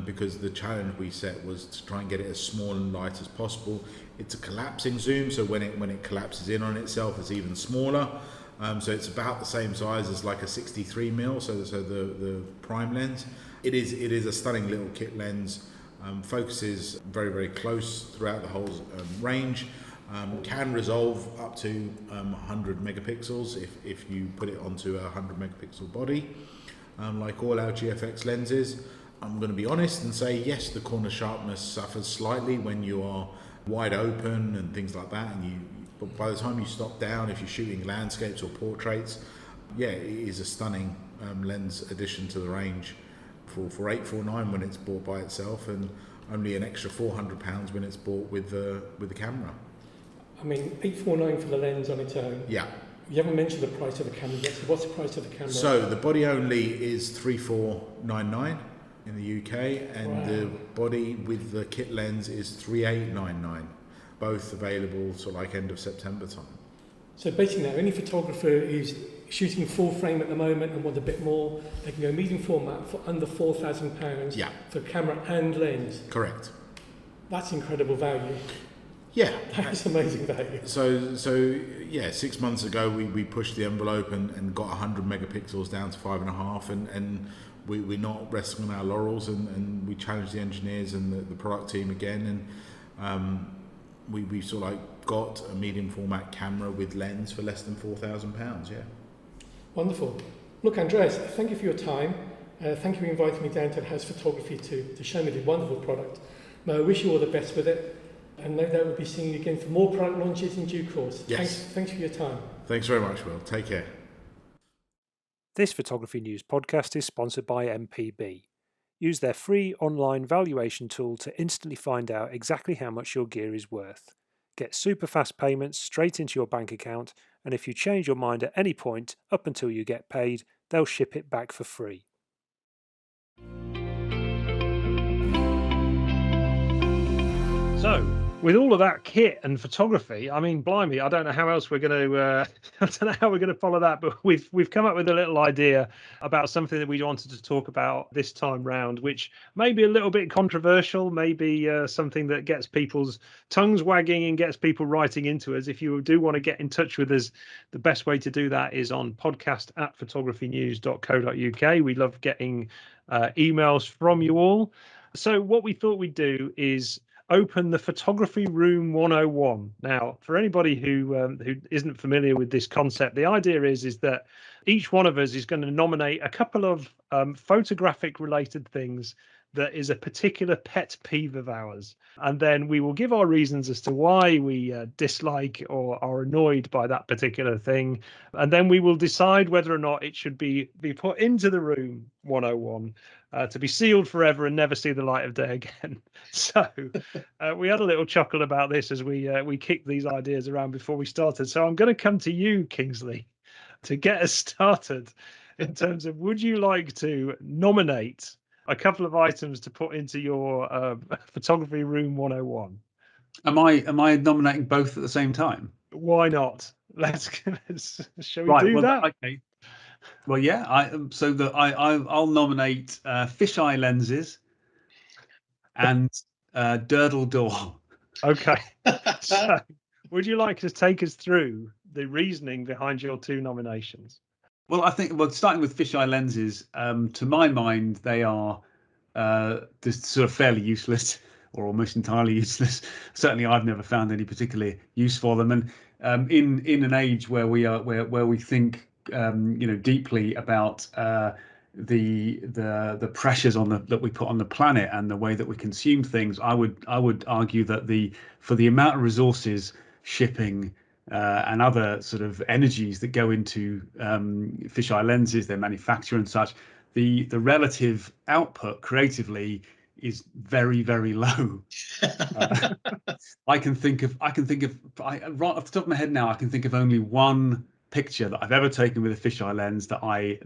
because the challenge we set was to try and get it as small and light as possible. It's a collapsing zoom, so when it collapses in on itself, it's even smaller. So it's about the same size as like a 63mm, so the prime lens. It is a stunning little kit lens. Focuses very, very close throughout the whole range. Can resolve up to 100 megapixels if you put it onto a 100 megapixel body. Like all our GFX lenses, I'm going to be honest and say yes, the corner sharpness suffers slightly when you are wide open and things like that, but by the time you stop down, if you're shooting landscapes or portraits, it is a stunning lens addition to the range for $849 when it's bought by itself, and only an extra £400 when it's bought with the camera. I mean, $849 for the lens on its own. Yeah. You haven't mentioned the price of the camera yet. So what's the price of the camera? So the body only is $3,499 in the UK, and the body with the kit lens is $3,899. Both available sort of like end of September time. So basically now, any photographer is shooting full frame at the moment and want a bit more, they can go medium format for under £4,000 for camera and lens. Correct. That's incredible value. Yeah, that's amazing value. So 6 months ago we pushed the envelope and got 100 megapixels down to 5.5, and we're not resting on our laurels, and we challenged the engineers and the product team again, and we sort of like got a medium format camera with lens for less than £4,000. Yeah. Wonderful. Look, Andreas, thank you for your time. Thank you for inviting me down to the House Photography to show me the wonderful product. Now, I wish you all the best with it. And no doubt we'll be seeing you again for more product launches in due course. Yes. Thanks for your time. Thanks very much, Will. Take care. This Photography News podcast is sponsored by MPB. Use their free online valuation tool to instantly find out exactly how much your gear is worth. Get super fast payments straight into your bank account, and if you change your mind at any point up until you get paid, they'll ship it back for free. So, with all of that kit and photography, I mean, blimey, I don't know how else we're going to. I don't know how we're going to follow that, but we've come up with a little idea about something that we wanted to talk about this time round, which may be a little bit controversial, maybe something that gets people's tongues wagging and gets people writing into us. If you do want to get in touch with us, the best way to do that is on podcast@photographynews.co.uk. We love getting emails from you all. So what we thought we'd do is open the Photography Room 101. Now, for anybody who isn't familiar with this concept, the idea is that each one of us is going to nominate a couple of photographic related things that is a particular pet peeve of ours, and then we will give our reasons as to why we dislike or are annoyed by that particular thing, and then we will decide whether or not it should be put into the room 101 to be sealed forever and never see the light of day again. So we had a little chuckle about this as we kicked these ideas around before we started. So I'm going to come to you, Kingsley, to get us started in terms of, would you like to nominate a couple of items to put into your Photography Room 101? Am I nominating both at the same time? Why not? Shall we do that? Okay. Well, yeah. I'll nominate fisheye lenses and Durdle door. Okay. So, would you like to take us through the reasoning behind your two nominations? Well, I think, starting with fisheye lenses, to my mind, they are just sort of fairly useless, or almost entirely useless. Certainly, I've never found any particular use for them. And in an age where we think deeply about the pressures that we put on the planet and the way that we consume things, I would argue that for the amount of resources, shipping, and other sort of energies that go into fisheye lenses, their manufacture and such, the relative output creatively is very, very low. I can think of right off the top of my head now, I can think of only one picture that I've ever taken with a fisheye lens that I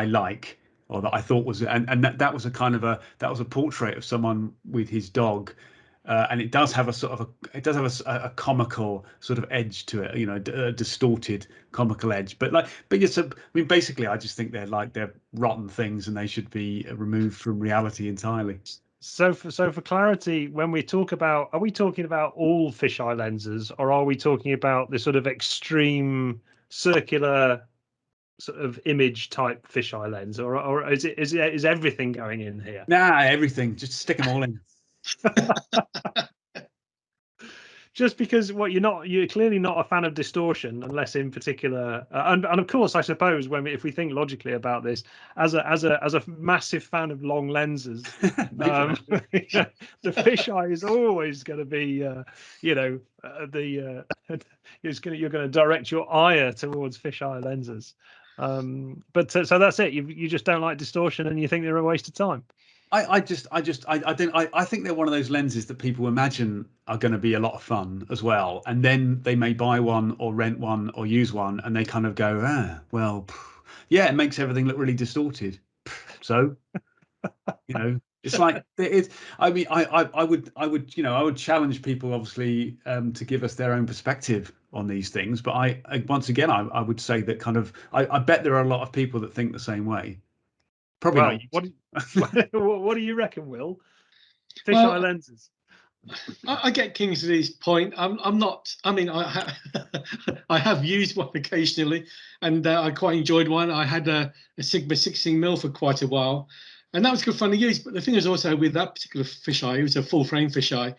like, or that I thought was, and that was a portrait of someone with his dog. And it does have a comical sort of edge to it, a distorted comical edge. But yes, I mean, basically, I just think they're rotten things and they should be removed from reality entirely. So for clarity, when we talk about, are we talking about all fisheye lenses, or are we talking about the sort of extreme circular sort of image type fisheye lens, or is everything going in here? Nah, everything. Just stick them all in. Just because you're clearly not a fan of distortion, unless in particular, and of course I suppose if we think logically about this, as a massive fan of long lenses, the fisheye is always going to be you're going to direct your ire towards fisheye lenses, but so that's it. You just don't like distortion and you think they're a waste of time. I think they're one of those lenses that people imagine are going to be a lot of fun as well, and then they may buy one or rent one or use one, and they kind of go, yeah, it makes everything look really distorted. So, it's like it's. I mean, I would challenge people, obviously, to give us their own perspective on these things. But I once again, I would say that kind of, I bet there are a lot of people that think the same way. Probably not. What do you reckon, Will? Fisheye lenses. I get Kingsley's point. I'm not. I mean, I have used one occasionally, and I quite enjoyed one. I had a Sigma 16mm for quite a while, and that was good fun to use. But the thing is also with that particular fisheye, it was a full frame fisheye.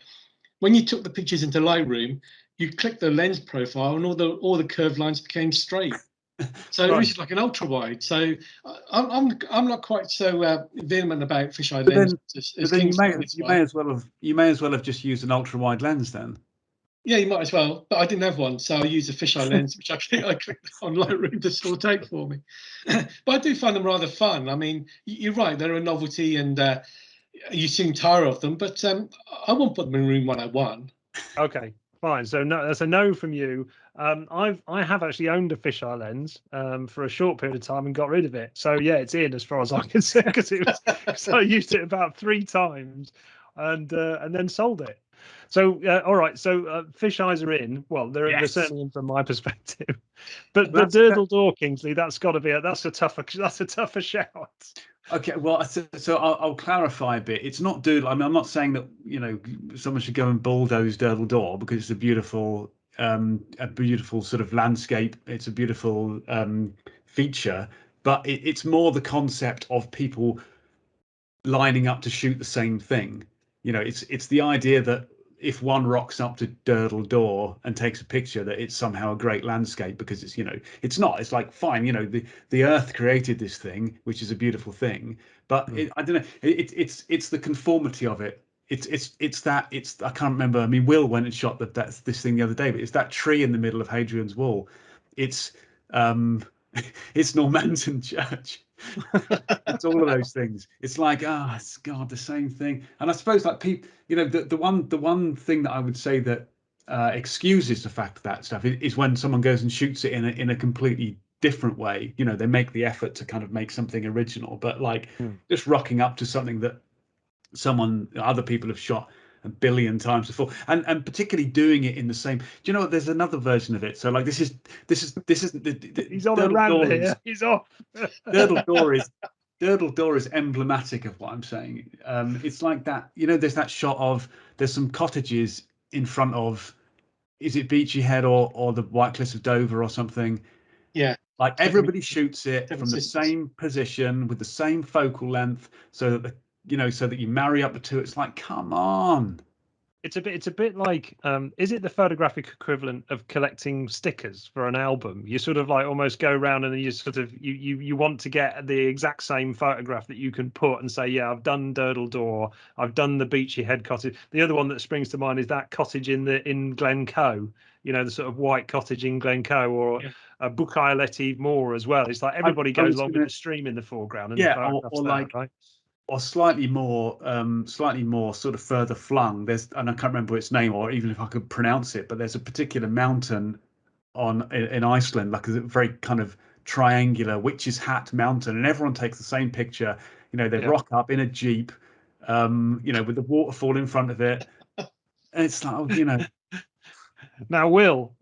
When you took the pictures into Lightroom, you clicked the lens profile, and all the curved lines became straight. So right. It was like an ultra wide. So I'm not quite so vehement about fisheye lenses. But then you may as well have just used an ultra wide lens then. Yeah, you might as well. But I didn't have one, so I used a fisheye lens, which I clicked on Lightroom to sort out for me. But I do find them rather fun. I mean, you're right; they're a novelty, and you soon tire of them. But I won't put them in room 101. Okay. Fine. So no, that's a no from you. I have actually owned a fisheye lens for a short period of time and got rid of it. So yeah, it's in as far as I can see, because I used it about 3 times and then sold it. So all right. So fisheyes are in. Well, they're certainly in from my perspective. But the Durdle door, Kingsley, that's got to be that's a tougher shout. Okay, well, so I'll clarify a bit. It's not Durdle. I mean, I'm not saying that someone should go and bulldoze Durdle door, because it's a beautiful sort of landscape. It's a beautiful feature, but it's more the concept of people lining up to shoot the same thing. You know, it's the idea that if one rocks up to Durdle Door and takes a picture, that it's somehow a great landscape, because it's, you know, it's not. It's like, fine, you know, the earth created this thing, which is a beautiful thing, but I don't know, it's the conformity of it. It's I can't remember. I mean, Will went and shot this thing the other day, but it's that tree in the middle of Hadrian's Wall. It's it's Normanton Church. It's all of those things. It's like, it's God, the same thing. And I suppose, like, people, you know, the one thing that I would say that excuses the fact of that stuff is when someone goes and shoots it in a completely different way. You know, they make the effort to kind of make something original, but like just rocking up to something that other people have shot a billion times before, and particularly doing it in the same. Do you know what? There's another version of it. So like, this is he's on a rant here. He's off. Durdle Door is emblematic of what I'm saying. It's like that. You know, there's that shot of there's some cottages in front of, is it Beachy Head or the White Cliffs of Dover or something? Yeah. Like, everybody shoots it from the same position with the same focal length, so that so that you marry up the two. It's like, come on. It's a bit like, is it the photographic equivalent of collecting stickers for an album? You sort of like almost go around and you sort of you want to get the exact same photograph that you can put and say, yeah, I've done Durdle Door, I've done the Beachy Head cottage. The other one that springs to mind is that cottage in Glencoe. You know, the sort of white cottage in Glencoe, or a Bucaillet Moor as well. It's like everybody goes along with the stream in the foreground, and the photograph's there, like, right? Or slightly more sort of further flung. And I can't remember its name, or even if I could pronounce it, but there's a particular mountain in Iceland, like a very kind of triangular Witch's Hat mountain, and everyone takes the same picture. You know, they rock up in a Jeep, with the waterfall in front of it, and it's like, Now, Will,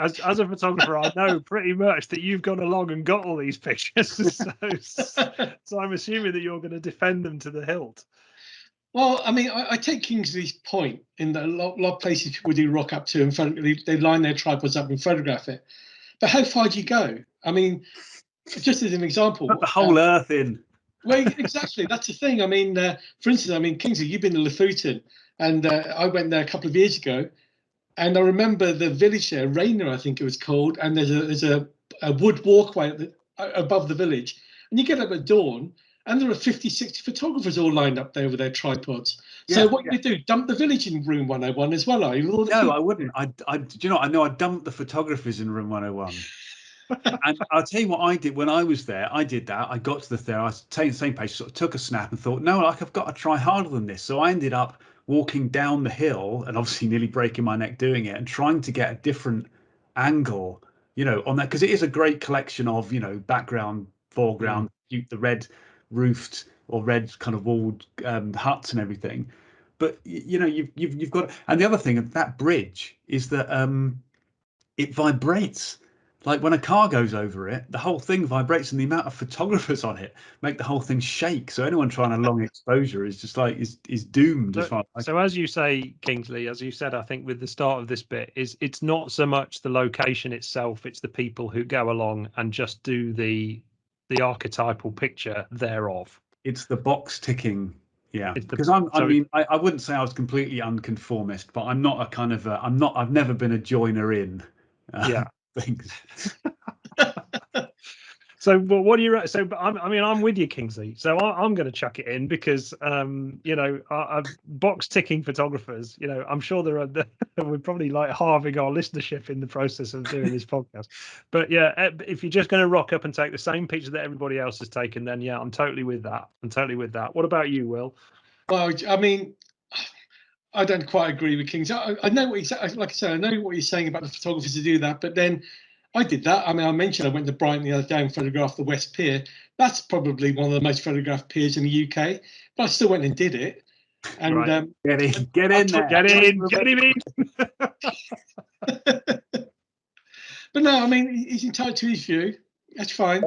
as a photographer, I know pretty much that you've gone along and got all these pictures, so I'm assuming that you're going to defend them to the hilt. Well, I mean, I take Kingsley's point in that a lot of places people do rock up to and they line their tripods up and photograph it. But how far do you go? I mean, just as an example, put the whole earth in. Well, exactly. That's the thing. I mean, for instance, Kingsley, you've been to Lofoten, and I went there a couple of years ago. And I remember the village there, Rainer, I think it was called, and there's a wood walkway above the village. And you get up at dawn, and there are 50, 60 photographers all lined up there with their tripods. So what you do, dump the village in room 101 as well, are you? No, I wouldn't. I dumped the photographers in room 101. And I'll tell you what I did when I was there. I did that. I got to the there. I was taking the same page, sort of took a snap and thought, no, like, I've got to try harder than this. So I ended up walking down the hill and obviously nearly breaking my neck doing it, and trying to get a different angle, on that, because it is a great collection of, background, foreground, the red roofed or red kind of walled huts and everything. But you've got, and the other thing of that bridge is that it vibrates. Like, when a car goes over it, the whole thing vibrates, and the amount of photographers on it make the whole thing shake. So anyone trying a long exposure is just like is doomed. So as you say, Kingsley, as you said, I think with the start of this bit, it's not so much the location itself; it's the people who go along and just do the archetypal picture thereof. It's the box ticking. Yeah, because I wouldn't say I was completely unconformist, but I'm not a kind of I've never been a joiner in. Things. So, well, what do you? So, I'm with you, Kingsley. So, I'm going to chuck it in because, box ticking photographers. I'm sure we're probably like halving our listenership in the process of doing this podcast. But yeah, if you're just going to rock up and take the same picture that everybody else has taken, then yeah, I'm totally with that. What about you, Will? Well, I mean, I don't quite agree with Kings. I know what like I said, I know what you're saying about the photographers to do that, but then I did that. I mean, I mentioned I went to Brighton the other day and photographed the West Pier. That's probably one of the most photographed piers in the UK, but I still went and did it. And right. Get in there. Get him in. But no, I mean, he's entitled to his view. That's fine.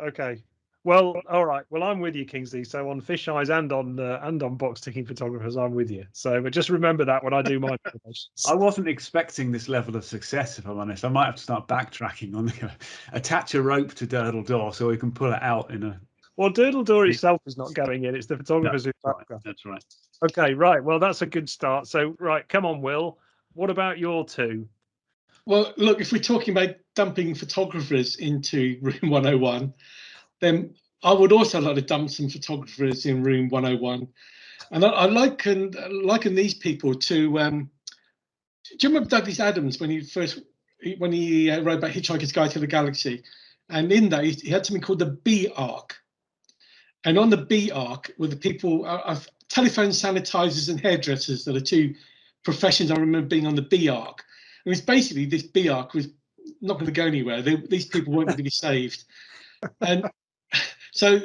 Okay. Well, all right. Well, I'm with you, Kingsley. So on fisheyes and on box ticking photographers, I'm with you. So, but just remember that when I do my presentations. I wasn't expecting this level of success, if I'm honest. I might have to start backtracking on attach a rope to Durdle Door so we can pull it out in a Well, Doodle Door itself is not going in. It's the photographers who photograph. That's right. Okay, right. Well, that's a good start. So, right, come on, Will. What about your two? Well, look, if we're talking about dumping photographers into room 101, then I would also like to dump some photographers in room 101. And I liken these people to, do you remember Douglas Adams when he wrote about Hitchhiker's Guide to the Galaxy? And in that, he had something called the B arc. And on the B arc were the people, telephone sanitizers and hairdressers that are two professions I remember being on the B arc. And it's basically this B arc was not going to go anywhere. These people weren't going to be saved. And so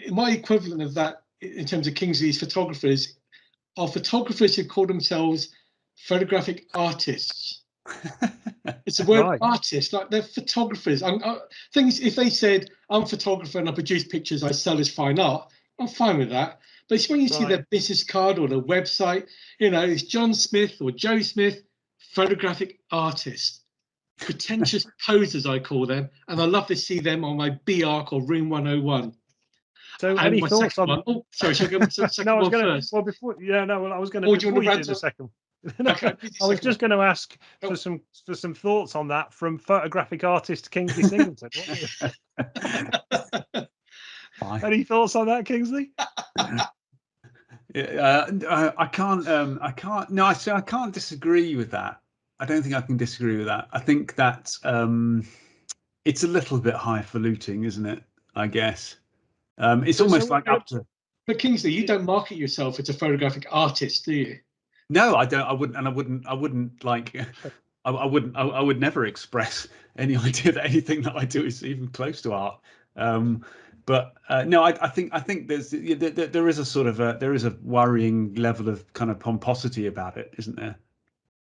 my equivalent of that in terms of Kingsley's photographers are photographers who call themselves photographic artists. It's the word artist, like they're photographers. Things, if they said, I'm a photographer and I produce pictures I sell as fine art, I'm fine with that. But it's when you see their business card or their website, it's John Smith or Joe Smith, photographic artist. Pretentious posers, I call them. And I love to see them on my B arc or room 101. So, any thoughts on? Oh, sorry, shall I go to the second one first? Well, before, I was going to. Before you do the second. Okay, I was just going to ask for some thoughts on that from photographic artist Kingsley Singleton. Any thoughts on that, Kingsley? I can't. No, I can't disagree with that. I don't think I can disagree with that. I think that it's a little bit highfalutin, isn't it? I guess. It's almost like up to. But Kingsley, you don't market yourself as a photographic artist, do you? No, I don't. I wouldn't like. I would never express any idea that anything that I do is even close to art. But no, I think there is a sort of there is a worrying level of kind of pomposity about it, isn't there?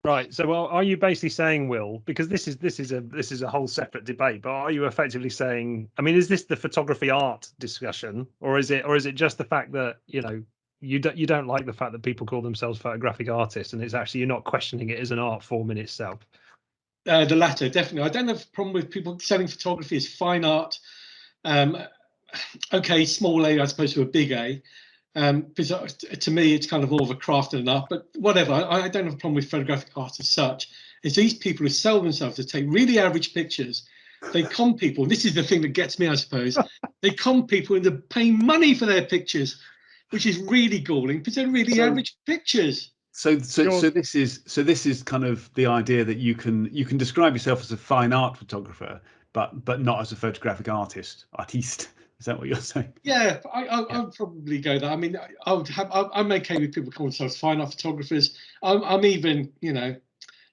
Right. So, are you basically saying, Will, because this is a whole separate debate, but are you effectively saying, I mean, is this the photography art discussion, or is it just the fact that you don't like the fact that people call themselves photographic artists, and it's actually you're not questioning it as an art form in itself? The latter, definitely. I don't have a problem with people selling photography as fine art. Okay, small A, I suppose, to a big A. Because to me, it's kind of more of a craft than an art, but whatever. I don't have a problem with photographic art as such. It's these people who sell themselves to take really average pictures. They con people. And this is the thing that gets me, I suppose. They con people into paying money for their pictures, which is really galling because they're really average pictures. So this is kind of the idea that you can describe yourself as a fine art photographer, but not as a photographic artist. Is that what you're saying? Yeah, I would probably go there. I mean, I'm okay with people calling themselves fine art photographers. I'm even,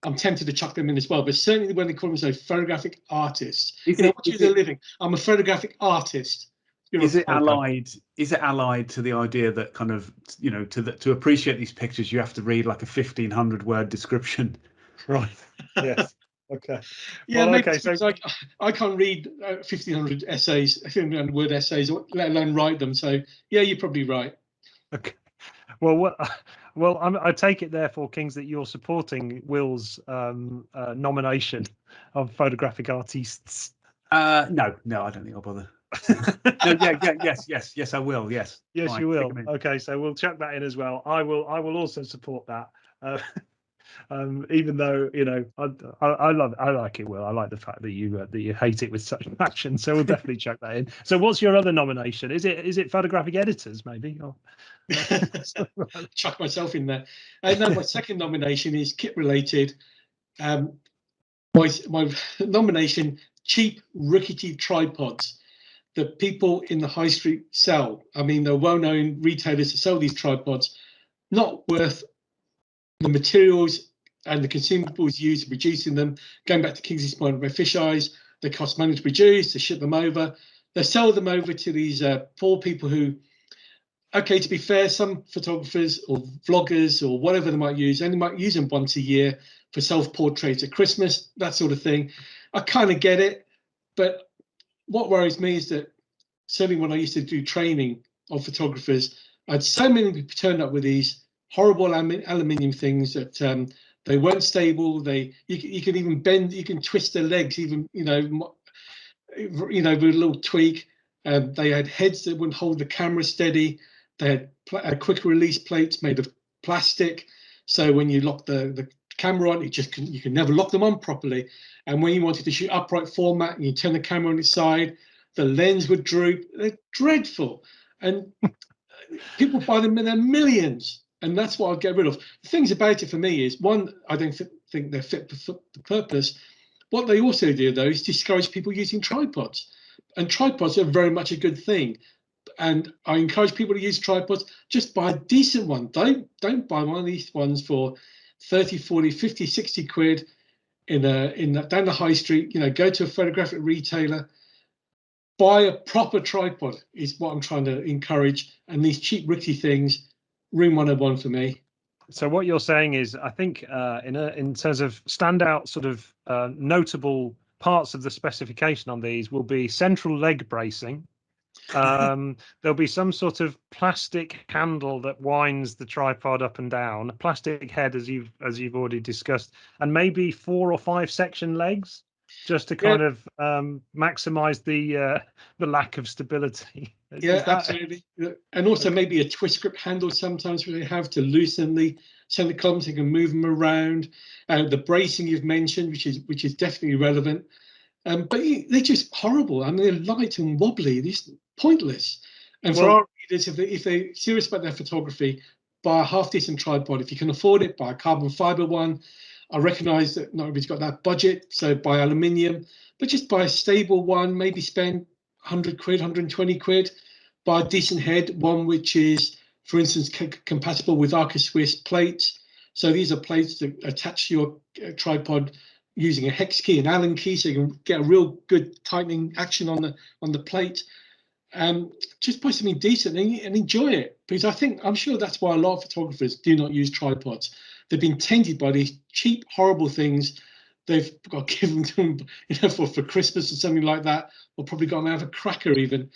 I'm tempted to chuck them in as well. But certainly when they call themselves photographic artists, what do a living? I'm a photographic artist. Is it allied to the idea that kind of, to appreciate these pictures, you have to read like a 1,500 word description? Right. Yes. Okay. Yeah. Well, okay. So I can't read 1,500 essays, 1,500 word essays, let alone write them. So yeah, you're probably right. Okay. Well, I take it therefore, Kings, that you're supporting Will's nomination of photographic artists. No, I don't think I'll bother. No, yes, I will. Yes, fine, you will. Okay, so we'll chuck that in as well. I will also support that. Even though I like it, Will. I like the fact that you hate it with such passion. So we'll definitely chuck that in. So what's your other nomination? Is it photographic editors maybe? Or... Chuck myself in there. No, my second nomination is kit related. My nomination: cheap rickety tripods that people in the high street sell. I mean, they're well-known retailers that sell these tripods, not worth the materials and the consumables used in producing them. Going back to Kingsley's point about fisheyes, they cost money to produce, to ship them over. They sell them over to these poor people who, okay, to be fair, some photographers or vloggers or whatever they might use, only might use them once a year for self-portraits at Christmas, that sort of thing. I kind of get it, but what worries me is that certainly when I used to do training of photographers, I had so many people turn up with these horrible aluminium things that they weren't stable. You can even bend, you can twist their legs, even with a little tweak. They had heads that wouldn't hold the camera steady. They had quick release plates made of plastic, so when you lock the camera on, you can never lock them on properly. And when you wanted to shoot upright format and you turn the camera on its side, the lens would droop. They're dreadful, and people buy them in their millions, and that's what I'd get rid of. The things about it for me is, one, I don't think they're fit for the purpose. What they also do, though, is discourage people using tripods, and tripods are very much a good thing. And I encourage people to use tripods. Just buy a decent one. Don't buy one of these ones for 30, 40, 50, 60 quid down the high street. Go to a photographic retailer. Buy a proper tripod is what I'm trying to encourage. And these cheap, rickety things, room 101 for me. So what you're saying is, I think in terms of standout sort of notable parts of the specification on these will be central leg bracing. There'll be some sort of plastic handle that winds the tripod up and down, a plastic head, as you've already discussed, and maybe 4 or 5 section legs, just to kind of maximize the lack of stability. Absolutely. And also maybe a twist grip handle sometimes where they have to loosen the center columns, you can move them around. The bracing you've mentioned, which is definitely relevant. But they're just horrible. I mean, they're light and wobbly. They're pointless. And for our readers, if they're serious about their photography, buy a half-decent tripod. If you can afford it, buy a carbon fiber one. I recognise that not everybody's got that budget, so buy aluminium. But just buy a stable one. Maybe spend 100 quid, 120 quid. Buy a decent head, one which is, for instance, compatible with Arca Swiss plates. So these are plates that attach to your tripod using a hex key and Allen key, so you can get a real good tightening action on the plate. Just buy something decent and enjoy it, because I'm sure that's why a lot of photographers do not use tripods. They've been tainted by these cheap, horrible things they've got given to them, for Christmas or something like that, or probably got them out of a cracker even.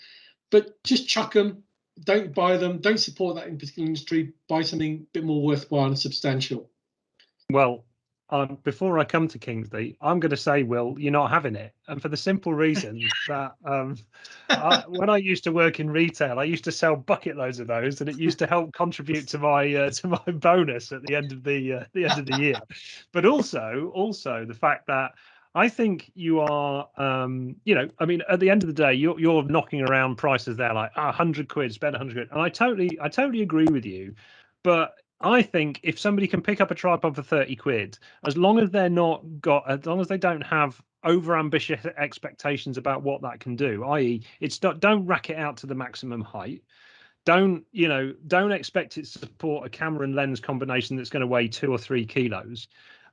But just chuck them. Don't buy them. Don't support that in particular industry. Buy something a bit more worthwhile and substantial. Well, before I come to Kingsley, I'm going to say, Will, you're not having it, and for the simple reason that when I used to work in retail, I used to sell bucket loads of those, and it used to help contribute to my bonus at the end of the year. But also the fact that I think you are, I mean, at the end of the day, you're knocking around prices there like 100 quid, spend 100 quid, and I totally agree with you, but I think if somebody can pick up a tripod for 30 quid, as long as they don't have over-ambitious expectations about what that can do, i.e., don't rack it out to the maximum height. Don't expect it to support a camera and lens combination that's going to weigh 2 or 3 kilos.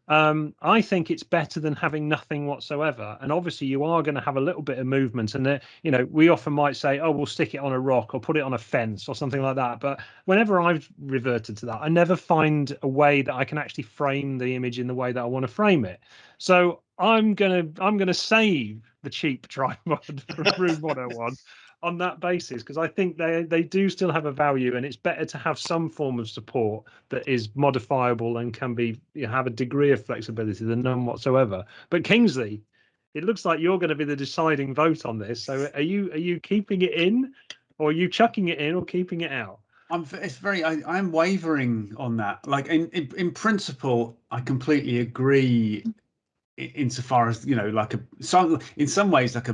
I think it's better than having nothing whatsoever. And obviously you are going to have a little bit of movement, and we often might say, oh, we'll stick it on a rock or put it on a fence or something like that. But whenever I've reverted to that, I never find a way that I can actually frame the image in the way that I want to frame it. So I'm gonna save the cheap tripod from Room 101 on that basis, because I think they do still have a value, and it's better to have some form of support that is modifiable and can be have a degree of flexibility than none whatsoever. But Kingsley, it looks like you're going to be the deciding vote on this. So are you keeping it in, or are you chucking it in, or keeping it out? I'm wavering on that. Like in principle, I completely agree. Insofar as in some ways, like a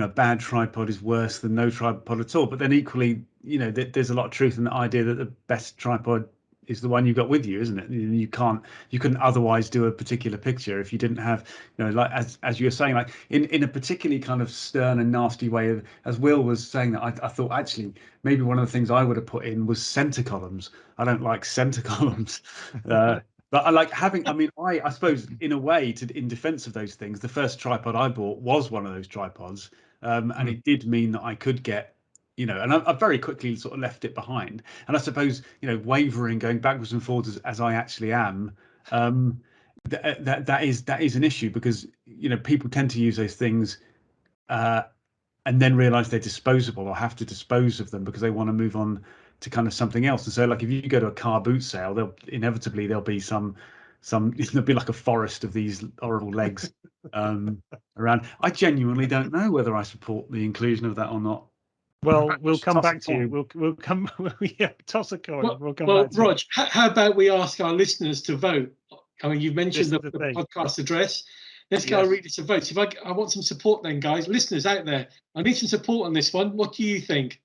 bad tripod is worse than no tripod at all. But then equally, there's a lot of truth in the idea that the best tripod is the one you got with you, isn't it? You couldn't otherwise do a particular picture if you didn't have, like as you were saying, like in a particularly kind of stern and nasty way. As Will was saying, that I thought actually maybe one of the things I would have put in was center columns. I don't like center columns. But I like having, I suppose in a way, in defense of those things, the first tripod I bought was one of those tripods. And it did mean that I could get, and I very quickly sort of left it behind. And I suppose, wavering, going backwards and forwards as I actually am, that is an issue, because, people tend to use those things and then realize they're disposable or have to dispose of them because they want to move on to kind of something else. And so, like, if you go to a car boot sale, there'll inevitably be some there'll be like a forest of these horrible legs around. I genuinely don't know whether I support the inclusion of that or not. Well, we'll come back to you. We'll come. Yeah, toss a coin. We'll come back to Rog, how about we ask our listeners to vote? I mean, you've mentioned the podcast address. Let's go and read it to vote. If I want some support then, guys, listeners out there, I need some support on this one. What do you think?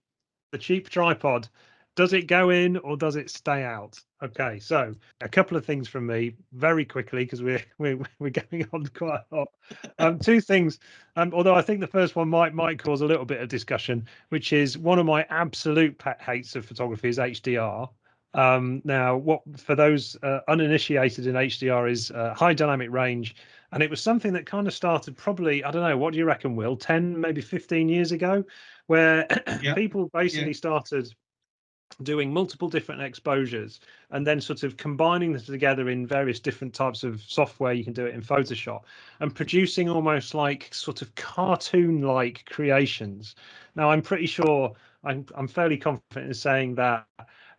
The cheap tripod, does it go in or does it stay out? Okay, so a couple of things from me very quickly, because we're going on quite a lot. Two things, although I think the first one might cause a little bit of discussion, which is one of my absolute pet hates of photography is HDR. Now, what for those uninitiated in HDR is high dynamic range, and it was something that kind of started probably, I don't know, what do you reckon, Will, 10, maybe 15 years ago, where people basically started doing multiple different exposures and then sort of combining them together in various different types of software. You can do it in Photoshop and producing almost like sort of cartoon-like creations. Now, I'm pretty sure, I'm fairly confident in saying that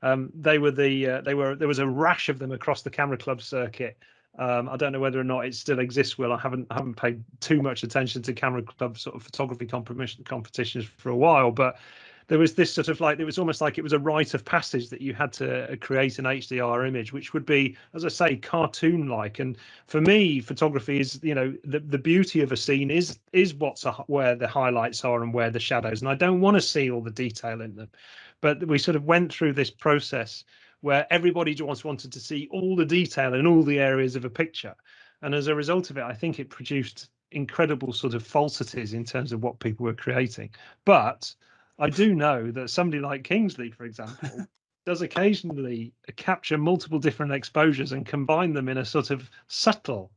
there was a rash of them across the Camera Club circuit. I don't know whether or not it still exists, Will. I haven't paid too much attention to Camera Club sort of photography competitions for a while, but there was this sort of like, it was almost like it was a rite of passage that you had to create an HDR image, which would be, as I say, cartoon-like. And for me, photography is, you know, the beauty of a scene is where the highlights are and where the shadows. And I don't want to see all the detail in them. But we sort of went through this process where everybody just wanted to see all the detail in all the areas of a picture. And as a result of it, I think it produced incredible sort of falsities in terms of what people were creating. But I do know that somebody like Kingsley, for example, does occasionally capture multiple different exposures and combine them in a sort of subtle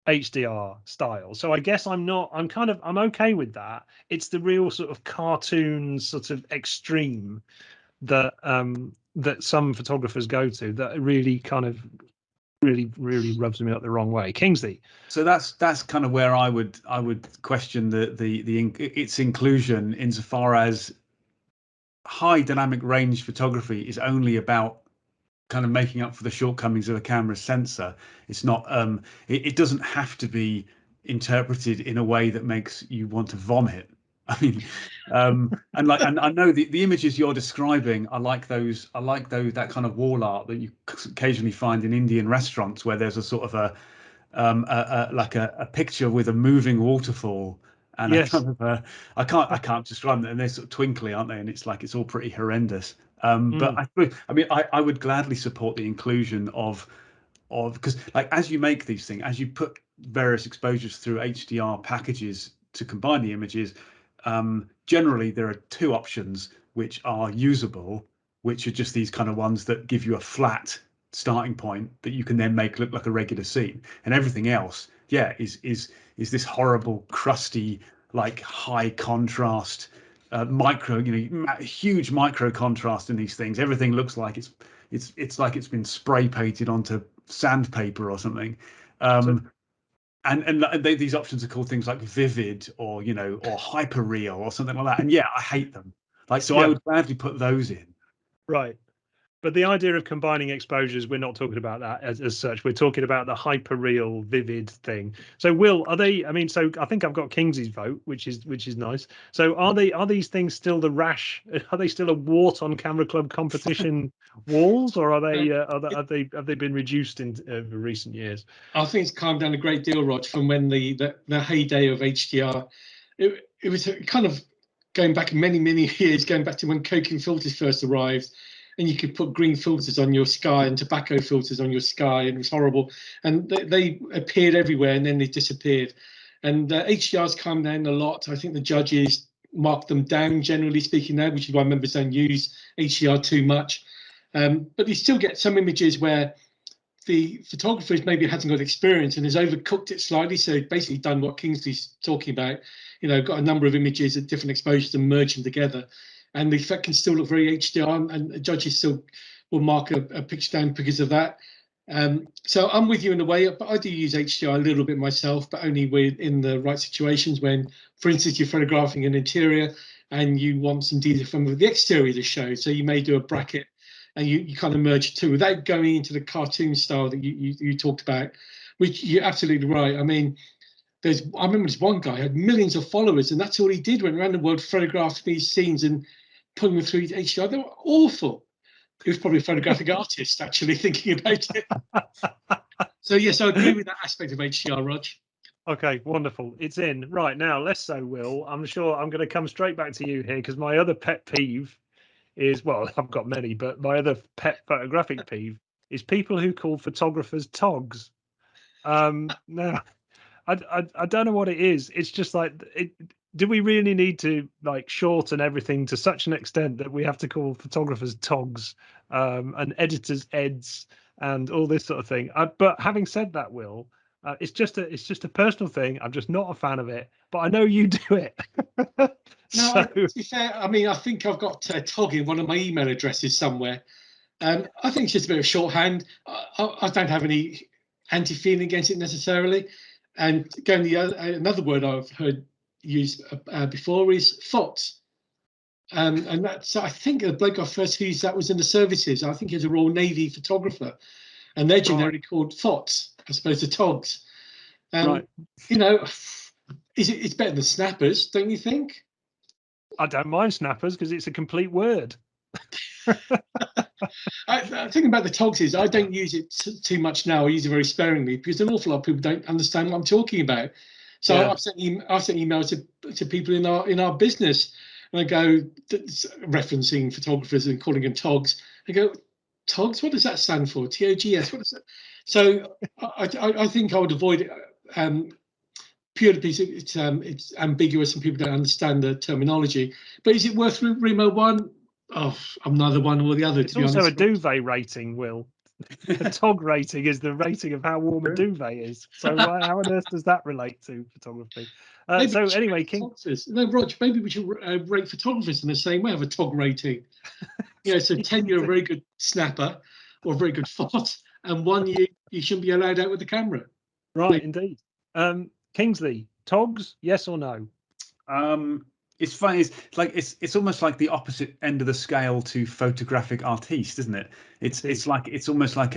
HDR style. So I guess I'm okay with that. It's the real sort of cartoon sort of extreme that that some photographers go to that really kind of really rubs me up the wrong way. Kingsley. So that's kind of where I would question its inclusion, insofar as high dynamic range photography is only about kind of making up for the shortcomings of a camera's sensor. It's not it doesn't have to be interpreted in a way that makes you want to vomit. I mean, and I know the images you're describing, I like those that kind of wall art that you occasionally find in Indian restaurants, where there's a sort of a picture with a moving waterfall and a kind of I can't describe them, and they're sort of twinkly, aren't they? And it's like it's all pretty horrendous. But I would gladly support the inclusion of because, like, as you make these things, as you put various exposures through HDR packages to combine the images, generally there are two options which are usable, which are just these kind of ones that give you a flat starting point that you can then make look like a regular scene, and everything else is this horrible crusty, like, high contrast micro, huge micro contrast in these things. Everything looks like it's like it's been spray painted onto sandpaper or something. And these options are called things like vivid or or hyper real or something like that. And I hate them. I would gladly put those in. Right. But the idea of combining exposures, we're not talking about that as such. We're talking about the hyper real, vivid thing. So, Will, are they? I mean, so I think I've got Kingsley's vote, which is nice. So, are these things still the rash? Are they still a wart on Camera Club competition walls, or are they? Have they been reduced in recent years? I think it's calmed down a great deal, Rog, from when the heyday of HDR. It was kind of going back many years, going back to when Koken filters first arrived. And you could put green filters on your sky and tobacco filters on your sky, and it was horrible. And they appeared everywhere, and then they disappeared. And HDR's calmed down a lot. I think the judges mark them down, generally speaking, now, which is why members don't use HDR too much. But you still get some images where the photographer maybe hasn't got experience and has overcooked it slightly. So basically done what Kingsley's talking about. Got a number of images at different exposures and merged them together. And the effect can still look very HDR, and judges still will mark a picture down because of that. So I'm with you in a way, but I do use HDR a little bit myself, but only in the right situations. When, for instance, you're photographing an interior and you want some detail from the exterior to show. So you may do a bracket and you kind of merge the two without going into the cartoon style that you talked about, which you're absolutely right. I mean, I remember this one guy had millions of followers, and that's all he did, went around the world photographing these scenes and putting them through HDR. They were awful. He was probably a photographic artist, actually, thinking about it. So yes, I agree with that aspect of HDR, Rog. Okay, wonderful. It's in. Right, now, less so, Will. I'm sure I'm going to come straight back to you here, because my other pet peeve is, well, I've got many, but my other pet photographic peeve is people who call photographers togs. Now, I don't know what it is. It's just like, do we really need to like shorten everything to such an extent that we have to call photographers togs, and editors eds, and all this sort of thing? But having said that, Will, it's just a personal thing. I'm just not a fan of it, but I know you do it. No, to be fair, I mean, I think I've got tog in one of my email addresses somewhere. I think it's just a bit of shorthand. I don't have any anti-feeling against it necessarily. And again, another word I've heard used before is FOTS. And that's, I think the bloke I first used that was in the services. I think he's a Royal Navy photographer, and they're generally called FOTS as opposed to togs. Right. You know, it's better than snappers, don't you think? I don't mind snappers because it's a complete word. I think about the togs is I don't use it too much now. I use it very sparingly because an awful lot of people don't understand what I'm talking about. So yeah. I've sent emails to people in our business, and I go referencing photographers and calling them togs. I go, togs? What does that stand for? TOGS? What is that? So I think I would avoid it purely because it's ambiguous and people don't understand the terminology. But is it worth Remo one? Oh, I'm neither one or the other. It's also a duvet rating, Will. A tog rating is the rating of how warm a duvet is. So how on earth does that relate to photography? So anyway, King. No, Roger, maybe we should rate photographers in the same way, have a tog rating. So 10, you're a very good snapper or a very good FOT, and 1, you shouldn't be allowed out with the camera. Right, indeed. Kingsley, togs, yes or no? It's funny. It's almost like the opposite end of the scale to photographic artiste, isn't it? It's almost like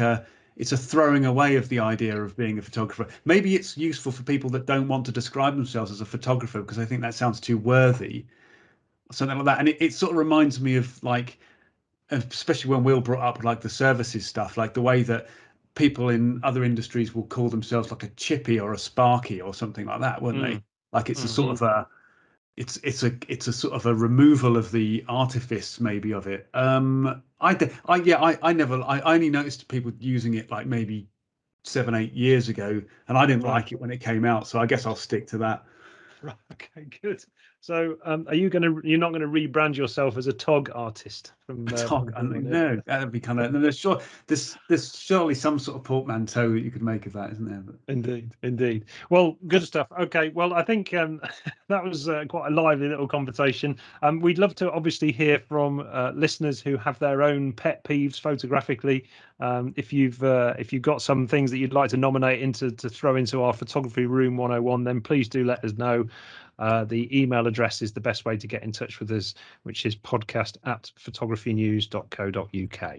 it's a throwing away of the idea of being a photographer. Maybe it's useful for people that don't want to describe themselves as a photographer because they think that sounds too worthy, or something like that. And it sort of reminds me of like, especially when Will brought up like the services stuff, like the way that people in other industries will call themselves like a chippy or a sparky or something like that, wouldn't they? Like it's a sort of a it's a sort of a removal of the artifice maybe of it. I only noticed people using it like maybe 7-8 years ago, and I didn't like it when it came out, so I guess I'll stick to that. Right, okay, good. So you're not going to rebrand yourself as a tog artist from tog? No, that'd be kind of. There's surely some sort of portmanteau that you could make of that, isn't there? But... Indeed. Well, good stuff. Okay, well, I think that was quite a lively little conversation. We'd love to obviously hear from listeners who have their own pet peeves photographically. If you've got some things that you'd like to nominate to throw into our photography room 101, then please do let us know. The email address is the best way to get in touch with us, which is podcast@photographynews.co.uk.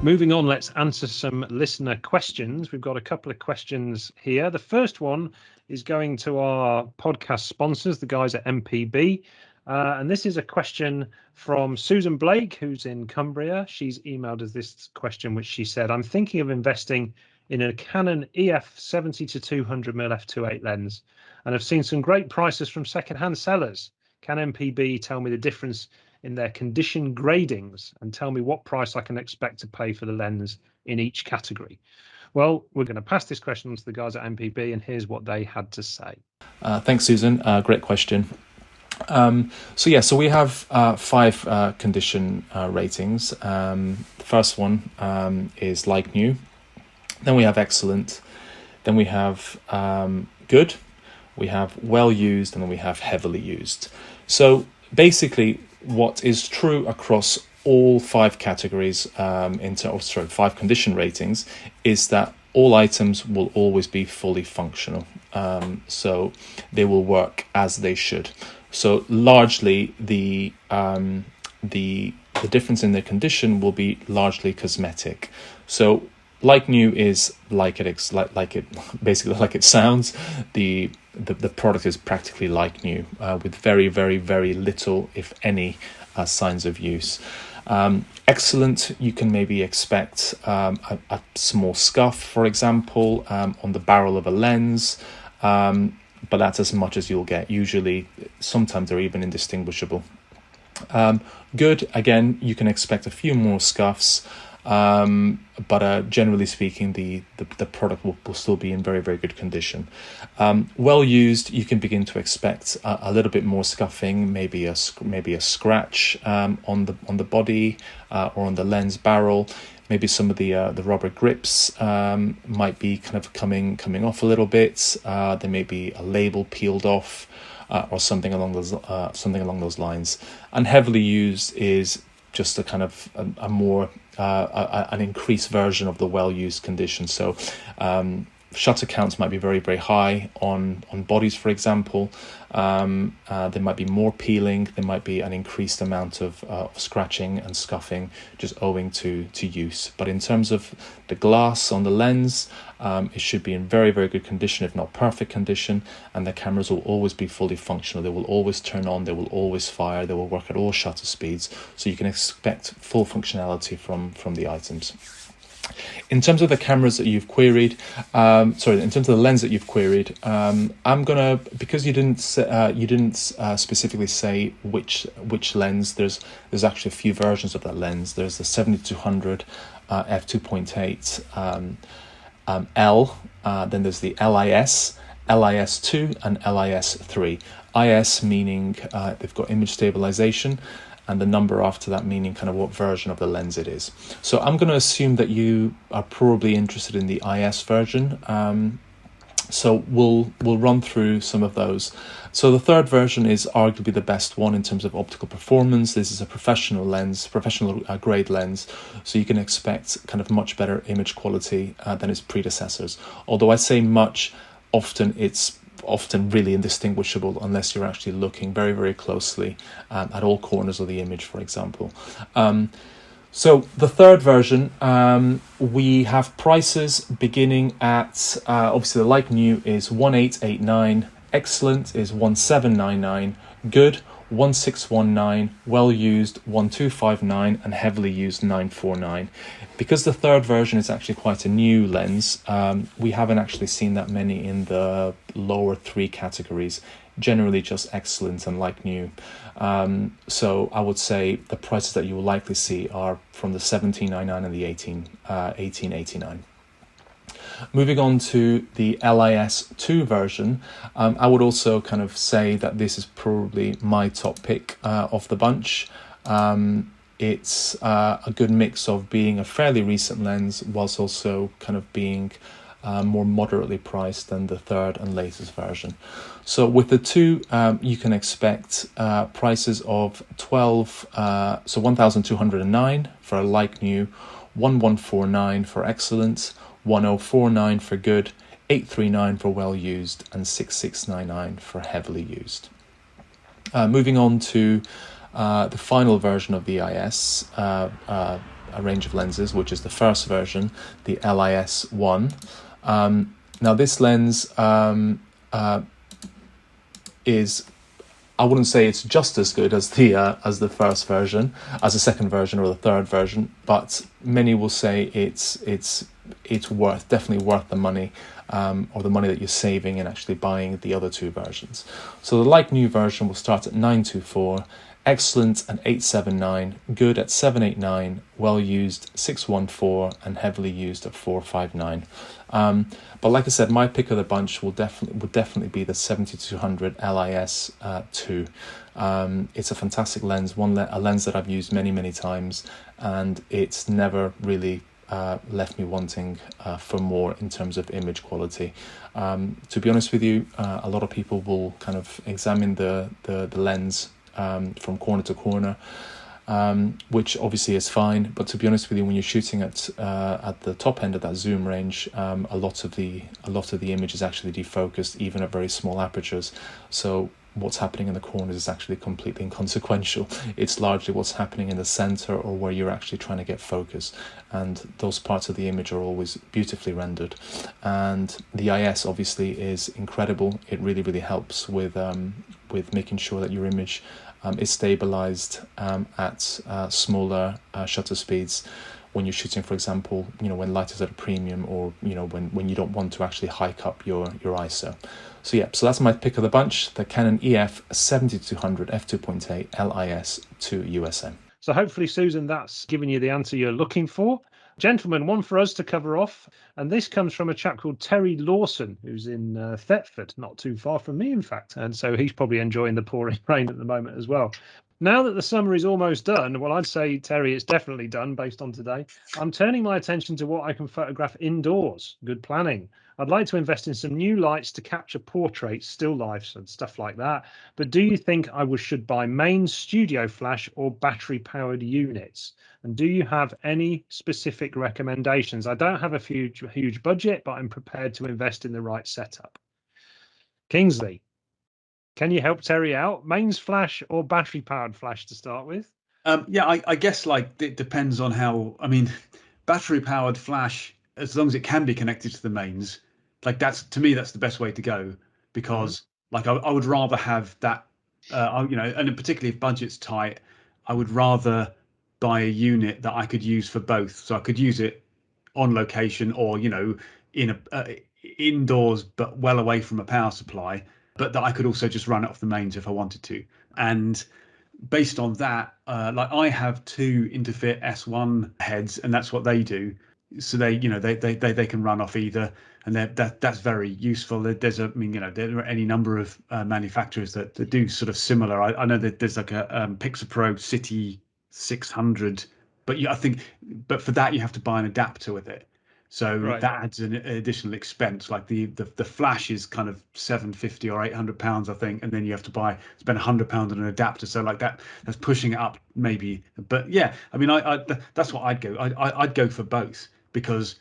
Moving on, let's answer some listener questions. We've got a couple of questions here. The first one is going to our podcast sponsors, the guys at MPB. And this is a question from Susan Blake, who's in Cumbria. She's emailed us this question, which she said, I'm thinking of investing in a Canon EF 70-200mm f2.8 lens, and I've seen some great prices from secondhand sellers. Can MPB tell me the difference in their condition gradings and tell me what price I can expect to pay for the lens in each category? Well, we're going to pass this question on to the guys at MPB, and here's what they had to say. Thanks, Susan. Great question. So we have 5 condition ratings. The first one is like new. Then we have excellent. Then we have good. We have well used, and then we have heavily used. So basically, what is true across all 5 categories 5 condition ratings is that all items will always be fully functional. So they will work as they should. So largely the difference in their condition will be largely cosmetic. So like new is like it basically like it sounds. The product is practically like new, with very, very, very little, if any, signs of use. Excellent, you can maybe expect a small scuff, for example, on the barrel of a lens, but that's as much as you'll get. Usually, sometimes they're even indistinguishable. Good, again, you can expect a few more scuffs, but generally speaking, the product will still be in very, very good condition. Well used, you can begin to expect a little bit more scuffing, maybe a scratch on the body or on the lens barrel. Maybe some of the rubber grips might be kind of coming off a little bit. There may be a label peeled off. Or something along those lines. And heavily used is just a kind of a more an increased version of the well used condition. So shutter counts might be very, very high on bodies, for example. There might be more peeling. There might be an increased amount of scratching and scuffing, just owing to use. But in terms of the glass on the lens, it should be in very, very good condition, if not perfect condition, and the cameras will always be fully functional. They will always turn on, they will always fire, they will work at all shutter speeds, so you can expect full functionality from the items. In terms of the cameras that you've queried, in terms of the lens that you've queried, I'm gonna, because you didn't specifically say which lens. There's actually a few versions of that lens. There's the 7200 f2.8 L. Then there's the LIS, LIS2, and LIS3. IS meaning they've got image stabilization, and the number after that meaning kind of what version of the lens it is. So I'm going to assume that you are probably interested in the IS version. So we'll run through some of those. So the third version is arguably the best one in terms of optical performance. This is a professional lens, professional grade lens, so you can expect kind of much better image quality than its predecessors. Although I say much, it's often really indistinguishable unless you're actually looking very, very closely at all corners of the image, for example. So the third version, we have prices beginning at, obviously the like new is 1889, excellent is 1799, good 1619, well used 1259, and heavily used 949. Because the third version is actually quite a new lens, we haven't actually seen that many in the lower three categories, generally just excellent and like new. So I would say the prices that you will likely see are from the 1799 and the 1889. Moving on to the LIS2 version, I would also kind of say that this is probably my top pick of the bunch. It's a good mix of being a fairly recent lens whilst also kind of being more moderately priced than the third and latest version. So with the two, you can expect prices of 1,209 for a like new, 1,149 for excellent, 1,049 for good, 839 for well used, and 6,699 for heavily used. Moving on to the final version of the IS, a range of lenses, which is the first version, the LIS1. Now this lens is, I wouldn't say it's just as good as the first version, as the second version or the third version, but many will say it's definitely worth the money, or the money that you're saving and actually buying the other two versions. So the like new version will start at 924, excellent at 879, good at 789, well used 614, and heavily used at 459. But like I said, my pick of the bunch would definitely be the 7200 LIS 2. It's a fantastic lens, a lens that I've used many times, and it's never really left me wanting for more in terms of image quality. To be honest with you, a lot of people will kind of examine the lens from corner to corner, which obviously is fine, but to be honest with you, when you're shooting at the top end of that zoom range, a lot of the image is actually defocused even at very small apertures. So what's happening in the corners is actually completely inconsequential. It's largely what's happening in the center or where you're actually trying to get focus, and those parts of the image are always beautifully rendered. And the IS obviously is incredible. It really helps with making sure that your image is stabilized at smaller shutter speeds when you're shooting, for example, when light is at a premium, or when you don't want to actually hike up your ISO. So that's my pick of the bunch, the Canon EF 7200 f2.8 LIS to USM. So hopefully, Susan, that's given you the answer you're looking for. Gentlemen, one for us to cover off, and this comes from a chap called Terry Lawson, who's in Thetford, not too far from me, in fact, and so he's probably enjoying the pouring rain at the moment as well. Now that the summer is almost done, well, I'd say, Terry, it's definitely done based on today. I'm turning my attention to what I can photograph indoors. Good planning. I'd like to invest in some new lights to capture portraits, still lifes and stuff like that. But do you think I should buy main studio flash or battery powered units? And do you have any specific recommendations? I don't have a huge budget, but I'm prepared to invest in the right setup. Kingsley, can you help Terry out? Mains flash or battery powered flash to start with? I guess it depends on how. I mean, battery powered flash, as long as it can be connected to the mains, that's, to me, that's the best way to go, because I would rather have that, and particularly if budget's tight, I would rather buy a unit that I could use for both. So I could use it on location, or in indoors but well away from a power supply, but that I could also just run it off the mains if I wanted to. And based on that, I have two Interfit S1 heads, and that's what they do. So they can run off either, and that's very useful. There are any number of manufacturers that do sort of similar. I know that there's like a Pixapro City 600, but for that you have to buy an adapter with it. So that adds an additional expense. Like the flash is kind of £750 or £800, I think, and then you have to spend £100 on an adapter. So that's pushing it up maybe. But yeah, I mean, that's what I'd go. I'd go for both, because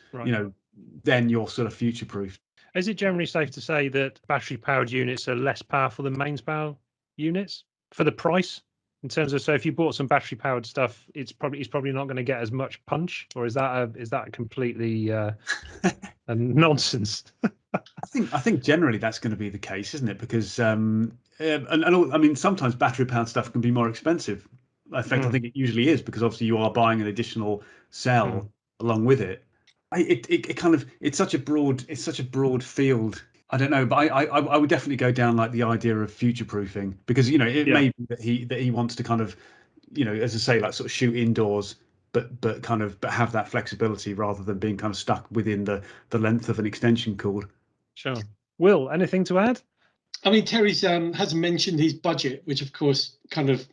then you're sort of future proof. Is it generally safe to say that battery powered units are less powerful than mains power units for the price? In terms of, so if you bought some battery powered stuff, it's probably not going to get as much punch, or is that completely nonsense? I think generally that's going to be the case, isn't it? Because I mean, sometimes battery powered stuff can be more expensive. In fact, I think it usually is, because obviously you are buying an additional cell along with it. It's such a broad field. I don't know, but I would definitely go down the idea of future proofing, because it may be that he wants to kind of, as I say, sort of shoot indoors, but have that flexibility rather than being kind of stuck within the length of an extension cord. Sure. Will, anything to add? I mean, Terry's hasn't mentioned his budget, which of course kind of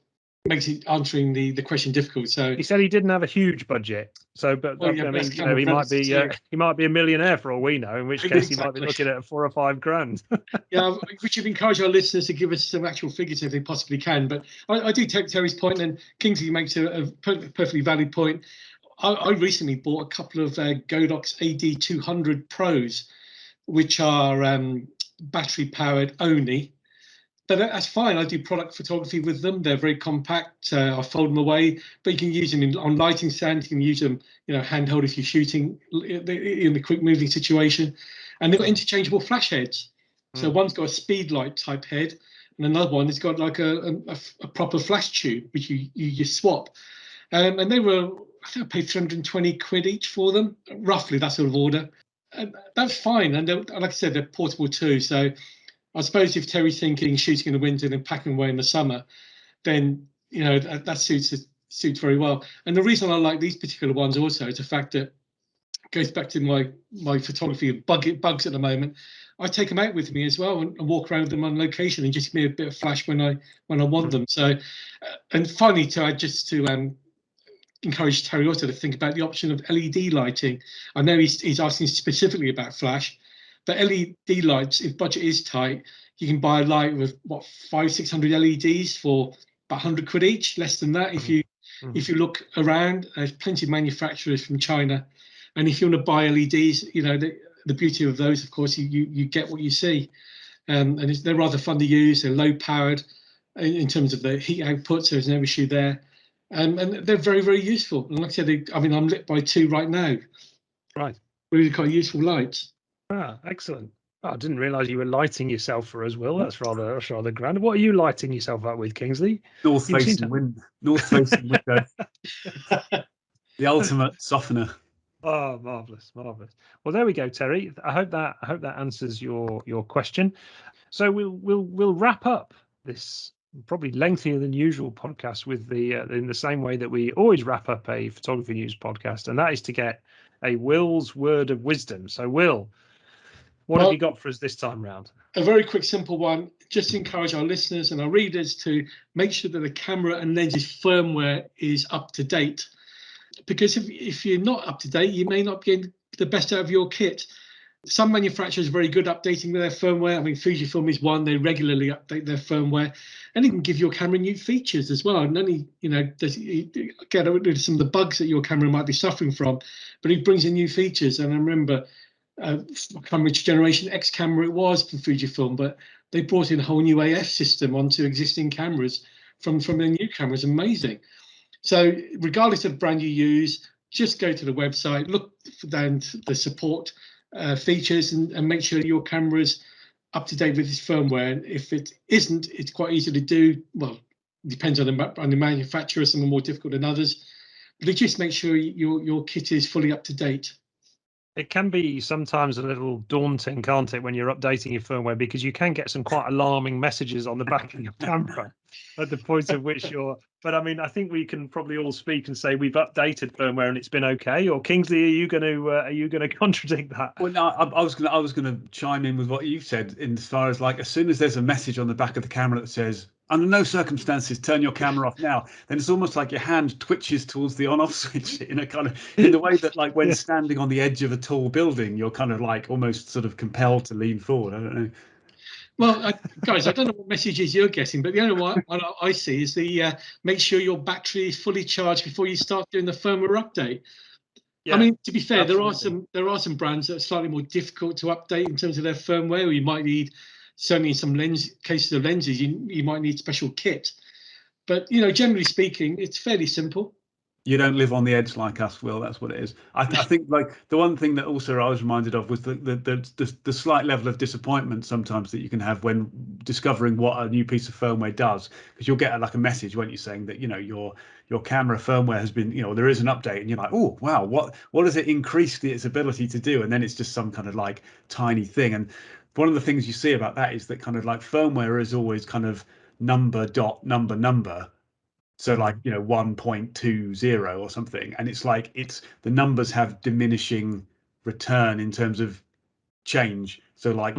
makes answering the question difficult. So he said he didn't have a huge budget. So, but I mean, he might be a millionaire for all we know. In which case, he might be looking at $4 or $5 grand. Yeah, we should encourage our listeners to give us some actual figures if they possibly can. But I do take Terry's point, and Kingsley makes a perfectly valid point. I recently bought a couple of Godox AD200 Pros, which are battery powered only. But that's fine. I do product photography with them. They're very compact. I fold them away, but you can use them on lighting stands. You can use them, handheld if you're shooting in the quick moving situation. And they've got interchangeable flash heads. So one's got a speed light type head, and another one has got like a proper flash tube, which you just swap. And they were, I think I paid 320 quid each for them, roughly that sort of order. That's fine. And like I said, they're portable too. So I suppose if Terry's thinking shooting in the winter and packing away in the summer, then that suits very well. And the reason I like these particular ones also is the fact that it goes back to my photography of bugs at the moment. I take them out with me as well and walk around with them on location and just give me a bit of flash when I want them. So, and finally, to encourage Terry also to think about the option of LED lighting. I know he's asking specifically about flash. But LED lights, if budget is tight, you can buy a light with 500-600 LEDs for about 100 quid each, less than that. If you look around, there's plenty of manufacturers from China, and if you want to buy LEDs, the beauty of those, of course, you get what you see. and they're rather fun to use. They're low powered in terms of the heat output, so there's no issue there. And they're very, very useful. And like I said, I'm lit by 2 right now. Right. Really quite useful lights. Ah, excellent. Oh, I didn't realise you were lighting yourself for us, Will. That's rather grand. What are you lighting yourself up with, Kingsley? North facing window. The ultimate softener. Oh, marvelous. Well, there we go, Terry. I hope that answers your question. So we'll wrap up this probably lengthier than usual podcast with in the same way that we always wrap up a photography news podcast, and that is to get a Will's word of wisdom. So, Will, what have you got for us this time round? A very quick, simple one. Just to encourage our listeners and our readers to make sure that the camera and lenses firmware is up to date. Because if you're not up to date, you may not get the best out of your kit. Some manufacturers are very good updating their firmware. I mean, Fujifilm is one. They regularly update their firmware, and it can give your camera new features as well. And only, get rid of some of the bugs that your camera might be suffering from, but it brings in new features. And I remember, I can't remember which generation X camera it was from Fujifilm, but they brought in a whole new AF system onto existing cameras from their new cameras. Amazing. So regardless of brand you use, just go to the website, look down the support features, and make sure your camera's up to date with this firmware. And if it isn't, it's quite easy to do. Well, it depends on the manufacturer. Some are more difficult than others, but just make sure your kit is fully up to date. It can be sometimes a little daunting, can't it, when you're updating your firmware, because you can get some quite alarming messages on the back of your camera at the point at which you're. But I mean, I think we can probably all speak and say we've updated firmware and it's been okay. Or Kingsley, are you going to contradict that? Well, no, I was going to chime in with what you said, in as far as like, as soon as there's a message on the back of the camera that says, under no circumstances turn your camera off now, then it's almost like your hand twitches towards the on-off switch in the way that, like, when standing on the edge of a tall building, you're kind of like almost sort of compelled to lean forward. I don't know. Well, guys, I don't know what messages you're getting, but the only one I see is the make sure your battery is fully charged before you start doing the firmware update. Yeah, I mean, to be fair, absolutely. there are some brands that are slightly more difficult to update in terms of their firmware. Or you might need, certainly in some cases of lenses, you might need special kit. But generally speaking, it's fairly simple. You don't live on the edge like us, Will. That's what it is. I think, like, the one thing that also I was reminded of was the slight level of disappointment sometimes that you can have when discovering what a new piece of firmware does, because you'll get like a message, won't you, saying that your camera firmware has been, there is an update, and you're like, oh wow, what has it increased its ability to do? And then it's just some kind of like tiny thing. And one of the things you see about that is that kind of like firmware is always kind of number dot number. So like 1.20 or something, and it's like the numbers have diminishing return in terms of change. So like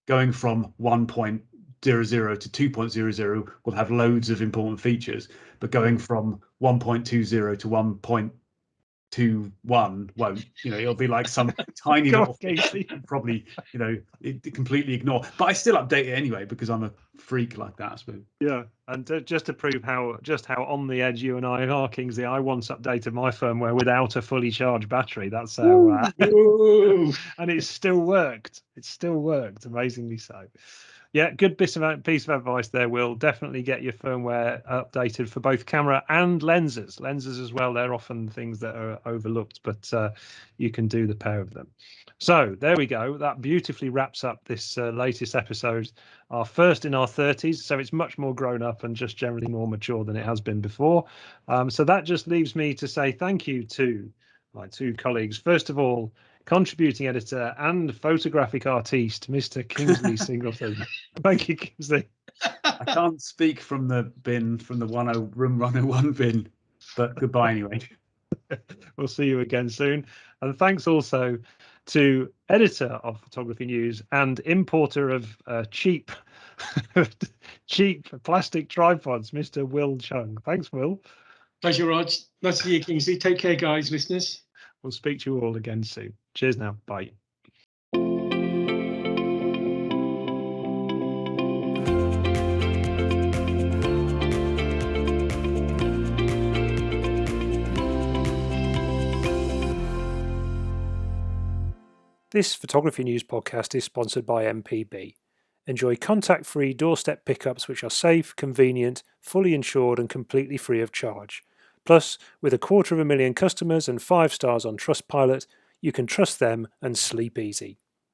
going from 1.00 to 2.00 will have loads of important features, but going from 1.20 to 1.21 won't. It'll be like some tiny little thing you can probably completely ignore. But I still update it anyway because I'm a freak like that, I suppose. Yeah, and just to prove how on the edge you and I are, Kingsley, I once updated my firmware without a fully charged battery. That's how, and it still worked. It still worked, amazingly so. Yeah, good piece of advice there, Will. Definitely get your firmware updated for both camera and lenses. Lenses as well, they're often things that are overlooked, but you can do the pair of them. So there we go. That beautifully wraps up this latest episode, our first in our 30s. So it's much more grown up and just generally more mature than it has been before. So that just leaves me to say thank you to my 2 colleagues. First of all, contributing editor and photographic artiste, Mr. Kingsley Singleton. Thank you, Kingsley. I can't speak from the room 101 bin, but goodbye anyway. We'll see you again soon. And thanks also to editor of Photography News and importer of cheap plastic tripods, Mr. Will Cheung. Thanks, Will. Pleasure, Rog. Nice to see you, Kingsley. Take care, guys, listeners. We'll speak to you all again soon. Cheers now. Bye. This Photography News podcast is sponsored by MPB. Enjoy contact-free doorstep pickups which are safe, convenient, fully insured and completely free of charge. Plus, with 250,000 customers and 5 stars on Trustpilot, you can trust them and sleep easy.